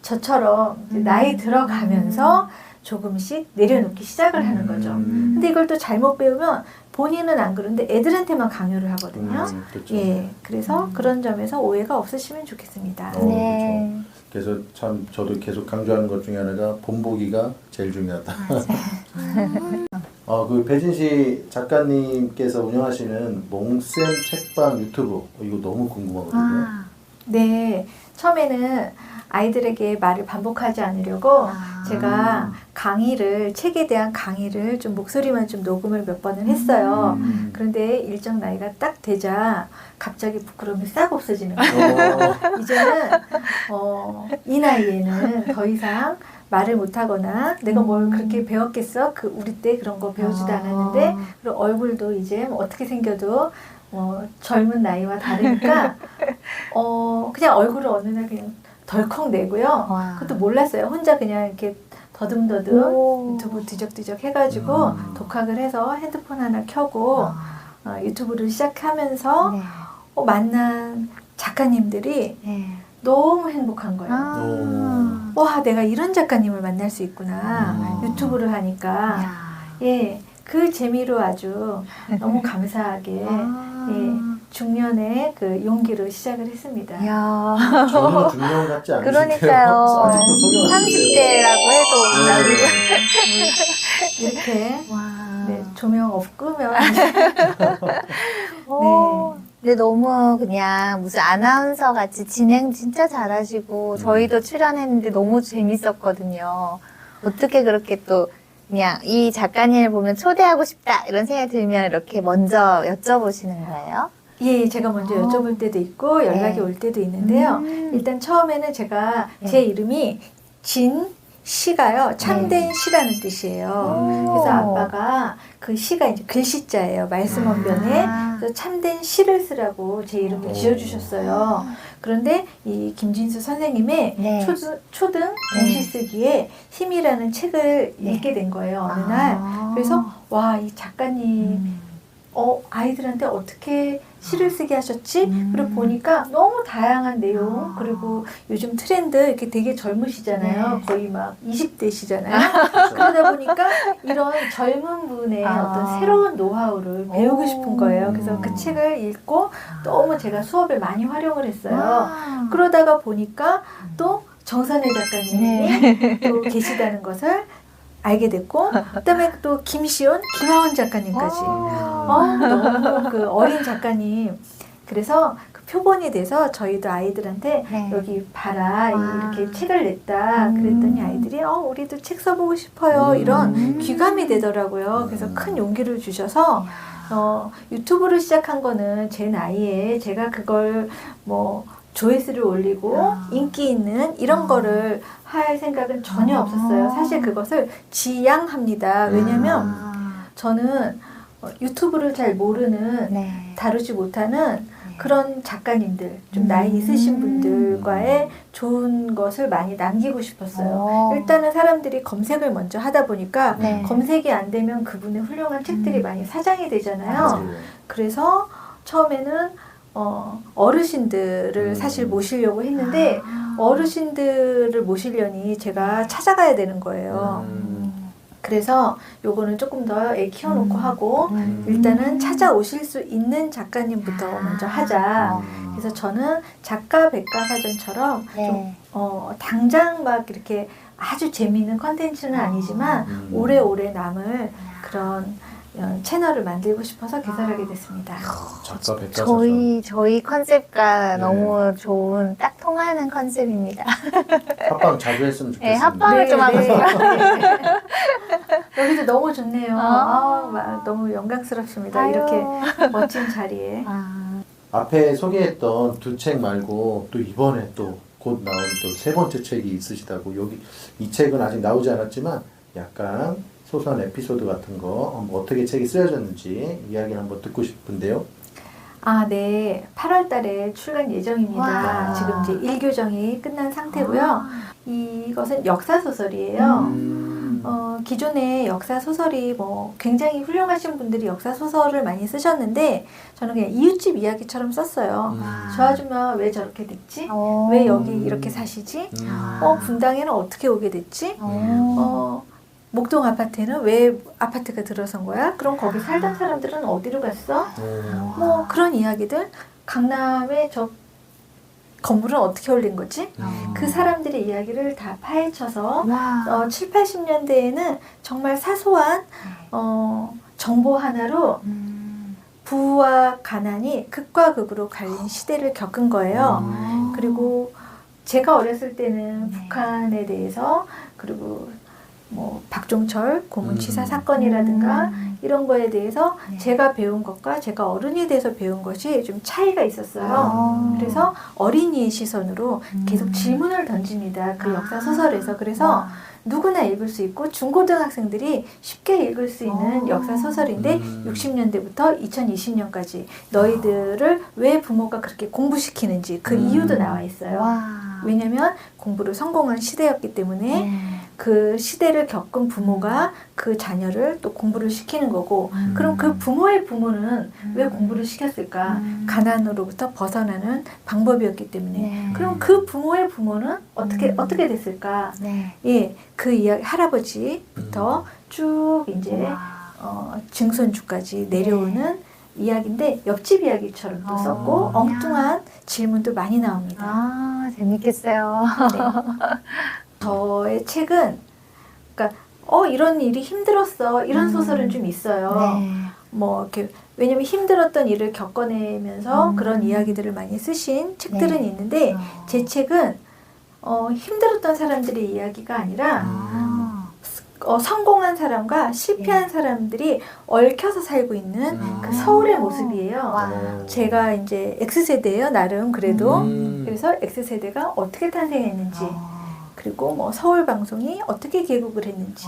저처럼 이제 나이 들어가면서 조금씩 내려놓기 시작을 하는 거죠. 근데 이걸 또 잘못 배우면 본인은 안 그런데 애들한테만 강요를 하거든요. 그렇죠. 예, 그래서 그런 점에서 오해가 없으시면 좋겠습니다. 그렇죠. 그래서 참 저도 계속 강조하는 것 중에 하나가 본보기가 제일 중요하다. 그 배진시 작가님께서 운영하시는 몽쌤 책방 유튜브 이거 너무 궁금하거든요. 네, 처음에는 아이들에게 말을 반복하지 않으려고 제가 책에 대한 강의를 좀 목소리만 좀 녹음을 몇 번을 했어요. 그런데 일정 나이가 딱 되자 갑자기 부끄러움이 싹 없어지는 거예요. 이제는 이 나이에는 더 이상 말을 못하거나 내가 뭘 그렇게 배웠겠어? 우리 때 그런 거 배우지도 않았는데 그리고 얼굴도 이제 어떻게 생겨도 젊은 나이와 다르니까 그냥 얼굴을 어느 날 그냥 덜컥 내고요. 그것도 몰랐어요. 혼자 그냥 이렇게 더듬더듬 유튜브 뒤적뒤적 해가지고 독학을 해서 핸드폰 하나 켜고 유튜브를 시작하면서 만난 작가님들이 너무 행복한 거예요. 와, 내가 이런 작가님을 만날 수 있구나. 유튜브를 하니까. 예, 그 재미로 아주 너무 감사하게 중년의 그 용기로 시작을 했습니다. 저는 중년 같지 않으신데요. 그러니까요. 아직도 소년 30대라고 해도 이렇게 조명 없으면 근데 너무 그냥 무슨 아나운서 같이 진행 진짜 잘하시고 저희도 출연했는데 너무 재밌었거든요. 어떻게 그렇게 또 그냥 이 작가님을 보면 초대하고 싶다 이런 생각이 들면 이렇게 먼저 여쭤보시는 거예요? 예, 제가 먼저 여쭤볼 때도 있고 연락이 올 때도 있는데요. 일단 처음에는 제가 제 이름이 진시가요. 참된 시라는 뜻이에요. 그래서 아빠가 그 시가 이제 글씨자예요. 말씀 언변에. 그래서 참된 시를 쓰라고 제 이름을 지어주셨어요. 그런데 이 김진수 선생님의 초등 동시 쓰기에 힘이라는 책을 읽게 된 거예요. 어느 날. 그래서 와, 이 작가님 아이들한테 어떻게 시를 쓰게 하셨지? 그리고 보니까 너무 다양한 내용, 그리고 요즘 트렌드 이렇게 되게 젊으시잖아요. 거의 막 20대시잖아요. 그러다 보니까 이런 젊은 분의 어떤 새로운 노하우를 배우고 싶은 거예요. 그래서 그 책을 읽고 너무 제가 수업에 많이 활용을 했어요. 그러다가 보니까 또 정선혜 작가님이 또 계시다는 것을 알게 됐고, 그다음에 또 김시온, 김하원 작가님까지. 너무 그 어린 작가님. 그래서 그 표본이 돼서 저희도 아이들한테 네. 여기 봐라, 와. 이렇게 책을 냈다. 그랬더니 아이들이 우리도 책 써보고 싶어요. 이런 귀감이 되더라고요. 그래서 큰 용기를 주셔서 유튜브를 시작한 거는 제 나이에 제가 그걸 뭐 조회수를 올리고 인기 있는 이런 거를 할 생각은 전혀 없었어요. 사실 그것을 지양합니다. 왜냐면 저는 유튜브를 잘 모르는 네. 다루지 못하는 그런 작가님들, 좀 나이 있으신 분들과의 좋은 것을 많이 남기고 싶었어요. 일단은 사람들이 검색을 먼저 하다 보니까 네. 검색이 안 되면 그분의 훌륭한 책들이 많이 사장이 되잖아요. 맞아요. 그래서 처음에는 어르신들을 사실 모시려고 했는데 어르신들을 모시려니 제가 찾아가야 되는 거예요. 그래서 요거는 조금 더 애 키워놓고 하고 일단은 찾아오실 수 있는 작가님부터 먼저 하자. 그래서 저는 작가 백과사전처럼 네. 좀 당장 막 이렇게 아주 재미있는 컨텐츠는 아니지만 오래오래 남을 그런 채널을 만들고 싶어서 개설하게 됐습니다. 작가 백과사전. 저희 컨셉과 네. 너무 좋은 딱 통하는 컨셉입니다. 합방 자주 했으면 네, 좋겠습니다. 합방을 좀 하고 싶어요. 여기도 너무 좋네요. 아. 막 너무 영광스럽습니다. 아유. 이렇게 멋진 자리에. 앞에 소개했던 두 책 말고 또 이번에 또 곧 나오는 또 세 번째 책이 있으시다고. 여기 이 책은 아직 나오지 않았지만 약간 소소한 에피소드 같은 거 어떻게 책이 쓰여졌는지 이야기를 한번 듣고 싶은데요. 네. 8월 달에 출간 예정입니다. 와. 지금 이제 1교정이 끝난 상태고요. 이것은 역사소설이에요. 기존의 역사소설이 뭐 굉장히 훌륭하신 분들이 역사소설을 많이 쓰셨는데 저는 그냥 이웃집 이야기처럼 썼어요. 저 아줌마 왜 저렇게 됐지? 왜 여기 이렇게 사시지? 분당에는 어떻게 오게 됐지? 목동 아파트에는 왜 아파트가 들어선 거야? 그럼 거기 살던 사람들은 어디로 갔어? 뭐 그런 이야기들. 강남에 저 건물은 어떻게 올린 거지? 그 사람들의 이야기를 다 파헤쳐서 7, 80년대에는 정말 사소한 정보 하나로 부와 가난이 극과 극으로 갈린 시대를 겪은 거예요. 그리고 제가 어렸을 때는 북한에 대해서 그리고 뭐 박종철 고문치사 사건이라든가 이런 거에 대해서 제가 배운 것과 제가 어른이 돼서 배운 것이 좀 차이가 있었어요. 그래서 어린이의 시선으로 계속 질문을 던집니다. 그 역사 소설에서. 그래서 누구나 읽을 수 있고 중고등학생들이 쉽게 읽을 수 있는 역사 소설인데 60년대부터 2020년까지 너희들을 왜 부모가 그렇게 공부시키는지 그 이유도 나와 있어요. 왜냐하면 공부를 성공한 시대였기 때문에 그 시대를 겪은 부모가 그 자녀를 또 공부를 시키는 거고 그럼 그 부모의 부모는 왜 공부를 시켰을까? 가난으로부터 벗어나는 방법이었기 때문에 그럼 그 부모의 부모는 어떻게 됐을까? 예, 그 이야기 할아버지부터 쭉 이제 증손주까지 내려오는 이야기인데 옆집 이야기처럼 또 썼고 엉뚱한 질문도 많이 나옵니다. 재밌겠어요. 네. 저의 책은 그러니까 이런 일이 힘들었어 이런 소설은 좀 있어요. 뭐 이렇게 왜냐면 힘들었던 일을 겪어내면서 그런 이야기들을 많이 쓰신 책들은 있는데 제 책은 힘들었던 사람들의 이야기가 아니라 성공한 사람과 실패한 사람들이 얽혀서 살고 있는 그 서울의 모습이에요. 제가 이제 X세대예요, 나름 그래도. 그래서 X세대가 어떻게 탄생했는지 그리고 뭐 서울 방송이 어떻게 개국을 했는지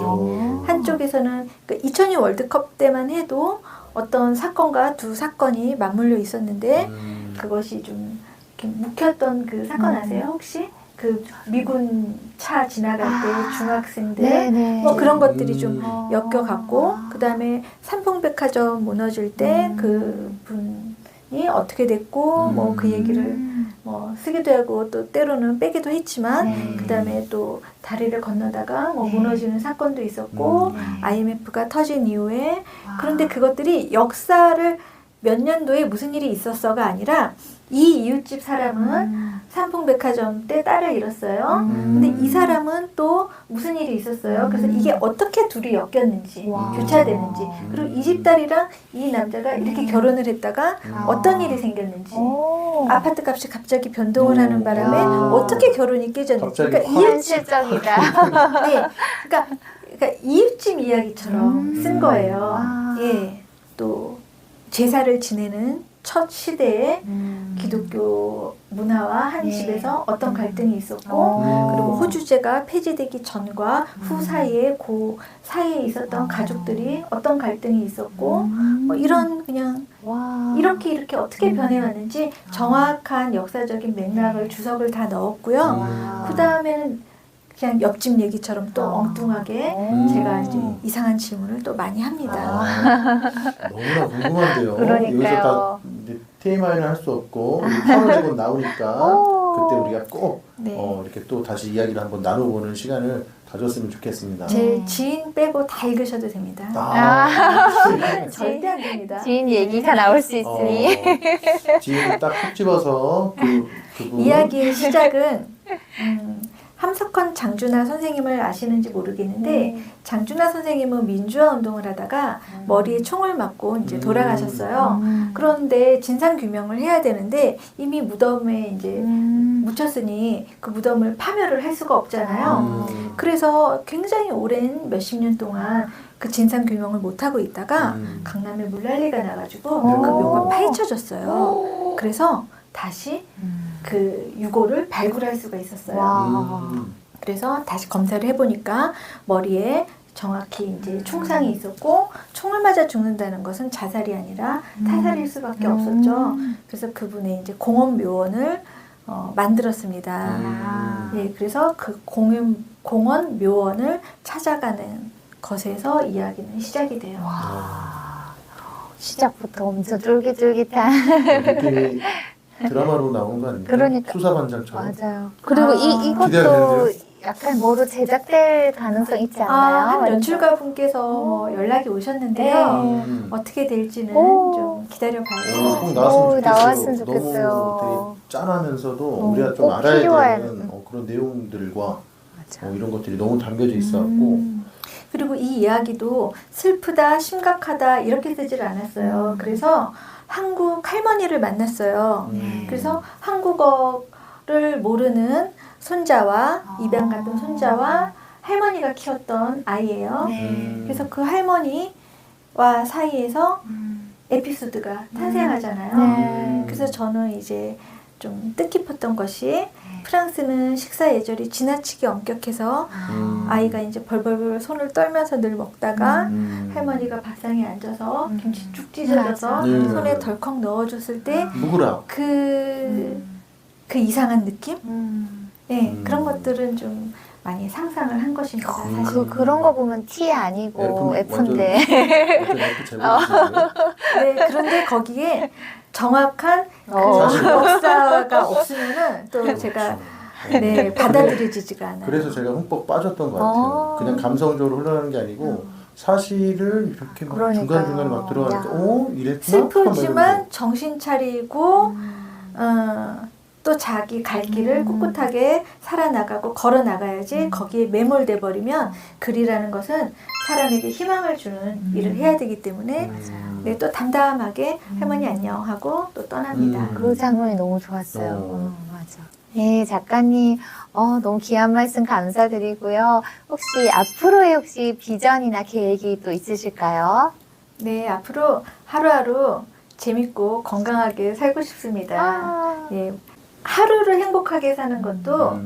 한쪽에서는 2002 월드컵 때만 해도 어떤 사건과 두 사건이 맞물려 있었는데 그것이 좀 이렇게 묵혔던 그 사건 아세요, 혹시? 그 미군 차 지나갈 때 중학생들 뭐 그런 것들이 좀 엮여갔고 그 다음에 삼풍백화점 무너질 때 그 분이 어떻게 됐고 뭐 그 얘기를 뭐 쓰기도 하고 또 때로는 빼기도 했지만 그 다음에 또 다리를 건너다가 뭐 무너지는 사건도 있었고 IMF가 터진 이후에 그런데 그것들이 역사를 몇 년도에 무슨 일이 있었어가 아니라 이 이웃집 사람은 삼풍백화점 때 딸을 잃었어요. 근데 이 사람은 또 무슨 일이 있었어요. 그래서 이게 어떻게 둘이 엮였는지, 와. 교차되는지, 그리고 이 집 딸이랑 이 남자가 이렇게 결혼을 했다가 어떤 일이 생겼는지, 오. 아파트 값이 갑자기 변동을 하는 바람에 아. 어떻게 결혼이 깨졌는지. 갑자기 그러니까 확- 현실적이다. 네, 그러니까 이웃집 이야기처럼 쓴 거예요. 아. 예, 또 제사를 지내는 첫 시대에 기독교 문화와 한 네. 집에서 어떤 갈등이 있었고, 어. 그리고 호주제가 폐지되기 전과 후 사이에 그 사이에 있었던 가족들이 어떤 갈등이 있었고, 뭐 이런 그냥 와. 이렇게 어떻게 변해왔는지 정확한 역사적인 맥락을 주석을 다 넣었고요. 와. 그 다음에는 그냥 옆집 얘기처럼 또 아. 엉뚱하게 제가 이제 이상한 질문을 또 많이 합니다. 너무나 궁금한데요. 그러니까요. 여기서 다 이제 TMI는 할 수 없고 8월에 곧 나오니까 오. 그때 우리가 꼭 네. 이렇게 또 다시 이야기를 한번 나눠보는 시간을 가졌으면 좋겠습니다. 제 지인 빼고 다 읽으셔도 됩니다. 아, 절대 안 됩니다. 지인 얘기가 나올 수 있으니. 지인을 딱 콕 집어서 그분 이야기의 시작은 함석헌 장준하 선생님을 아시는지 모르겠는데 장준하 선생님은 민주화 운동을 하다가 머리에 총을 맞고 이제 돌아가셨어요. 그런데 진상 규명을 해야 되는데 이미 무덤에 이제 묻혔으니 그 무덤을 파멸을 할 수가 없잖아요. 그래서 굉장히 오랜 몇십 년 동안 그 진상 규명을 못 하고 있다가 강남에 물난리가 나가지고 그 묘가 파헤쳐졌어요. 그래서 다시 그 유골을 발굴할 수가 있었어요. 와. 그래서 다시 검사를 해보니까 머리에 정확히 이제 총상이 있었고 총을 맞아 죽는다는 것은 자살이 아니라 타살일 수밖에 없었죠. 그래서 그분의 이제 공원 묘원을 만들었습니다. 예, 그래서 그 공원 묘원을 찾아가는 것에서 이야기는 시작이 돼요. 시작부터 엄청 쫄깃쫄깃한. 느낌이 드라마로 나온 거 아닙니까? 그러니까. 수사반장처럼. 맞아요. 그리고 기대가 이것도 되는데요? 약간 뭐로 제작될 가능성 있지 않나요? 한 연출가 분께서 뭐 연락이 오셨는데요. 어떻게 될지는 오. 좀 기다려봐야 꼭 돼요. 나왔으면 좋겠어요. 나왔으면 좋겠어요. 너무 되게 짠하면서도 어, 우리가 좀 꼭 알아야 필요한, 되는 그런 내용들과 맞아. 이런 것들이 너무 담겨져 있어갖고 그리고 이 이야기도 슬프다, 심각하다 이렇게 쓰질 않았어요. 그래서 한국 할머니를 만났어요. 그래서 한국어를 모르는 손자와 입양 갔던 손자와 할머니가 키웠던 아이예요. 그래서 그 할머니와 사이에서 에피소드가 탄생하잖아요. 네. 그래서 저는 이제 좀 뜻깊었던 것이 프랑스는 식사 예절이 지나치게 엄격해서 아이가 이제 벌벌벌 손을 떨면서 늘 먹다가 할머니가 밥상에 앉아서 김치 쭉 찢어져서 맞아. 손에 덜컥 넣어줬을 때 누구라? 그 이상한 느낌? 네, 그런 음. 것들은 좀 많이 상상을 한 것입니다. 사실. 그런 거 보면 T 아니고 F인데. 완전 F 제목이시고요. 네, 그런데 거기에 정확한 그 사실. 역사가 없으면은 또 제가 네, 받아들여지지가 않아요. 그래서 제가 흠뻑 빠졌던 것 같아요. 그냥 감성적으로 흘러가는 게 아니고 사실을 이렇게 막 그러니까요. 중간중간에 막 들어가니까 야. 이랬구나? 슬프지만 정신 차리고 또 자기 갈 길을 꿋꿋하게 살아나가고 걸어나가야지 거기에 매몰돼 버리면 글이라는 것은 사람에게 희망을 주는 일을 해야 되기 때문에 네, 또 담담하게 할머니 안녕 하고 또 떠납니다. 그 장면이 너무 좋았어요. 어. 맞아. 네, 작가님, 너무 귀한 말씀 감사드리고요. 혹시 앞으로의 혹시 비전이나 계획이 또 있으실까요? 네, 앞으로 하루하루 재밌고 건강하게 살고 싶습니다. 예, 하루를 행복하게 사는 것도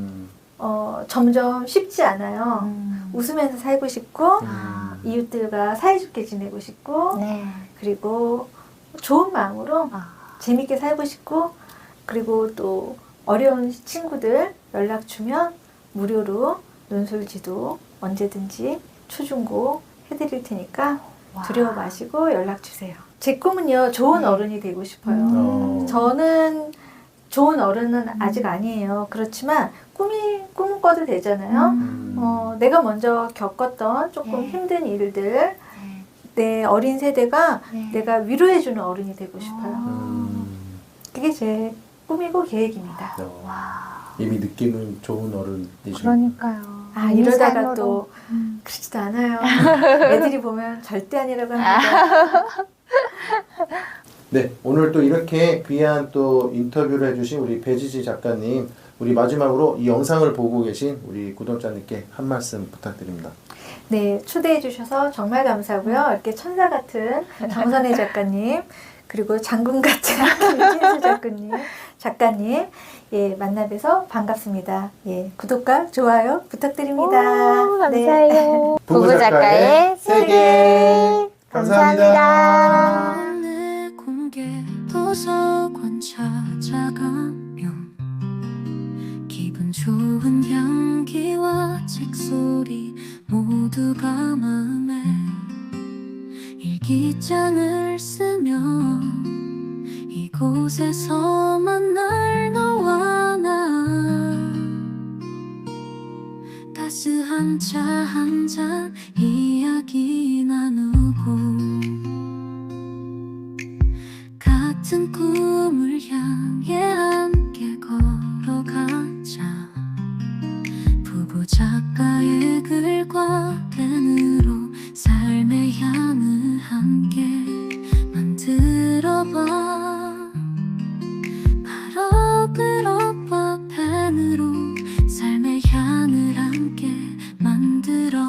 점점 쉽지 않아요. 웃으면서 살고 싶고 이웃들과 사이좋게 지내고 싶고 네. 그리고 좋은 마음으로 재밌게 살고 싶고 그리고 또 어려운 친구들 연락 주면 무료로 논술지도 언제든지 초중고 해드릴 테니까 두려워 마시고 연락 주세요. 제 꿈은요, 좋은 어른이 되고 싶어요. 저는 좋은 어른은 아직 아니에요. 그렇지만 꿈은 꿔도 되잖아요. 내가 먼저 겪었던 조금 힘든 일들, 네, 어린 세대가 네. 내가 위로해주는 어른이 되고 싶어요. 음. 그게 제 꿈이고 계획입니다. 이미 느낌은 좋은 어른이시고. 그러니까요. 아, 이러다가 산으로. 또 음. 그렇지도 않아요. 애들이 보면 절대 아니라고 합니다. 네, 오늘 또 이렇게 귀한 또 인터뷰를 해주신 우리 배지지 작가님, 우리 마지막으로 이 영상을 보고 계신 우리 구독자님께 한 말씀 부탁드립니다. 네, 초대해 주셔서 정말 감사하고요. 이렇게 천사 같은 정선혜 작가님, 그리고 장군 같은 김진수 작가님, 예, 만나 뵈서 반갑습니다. 예, 구독과 좋아요 부탁드립니다. 오, 감사해요. 부부 부부 작가의 세계. 감사합니다. 내 공개 도서관 찾아가면 기분 좋은 향기와 책소리 모두가 마음에 일기장을 쓰면 이곳에서 만날 너와 나 따스한 차 한 잔 이야기 나누고 같은 꿈을 향해 함께 걸어가자 부부 작가의 글과 펜으로 삶의 향을 함께 만들어봐 바로 글과 펜으로 삶의 향을 함께 만들어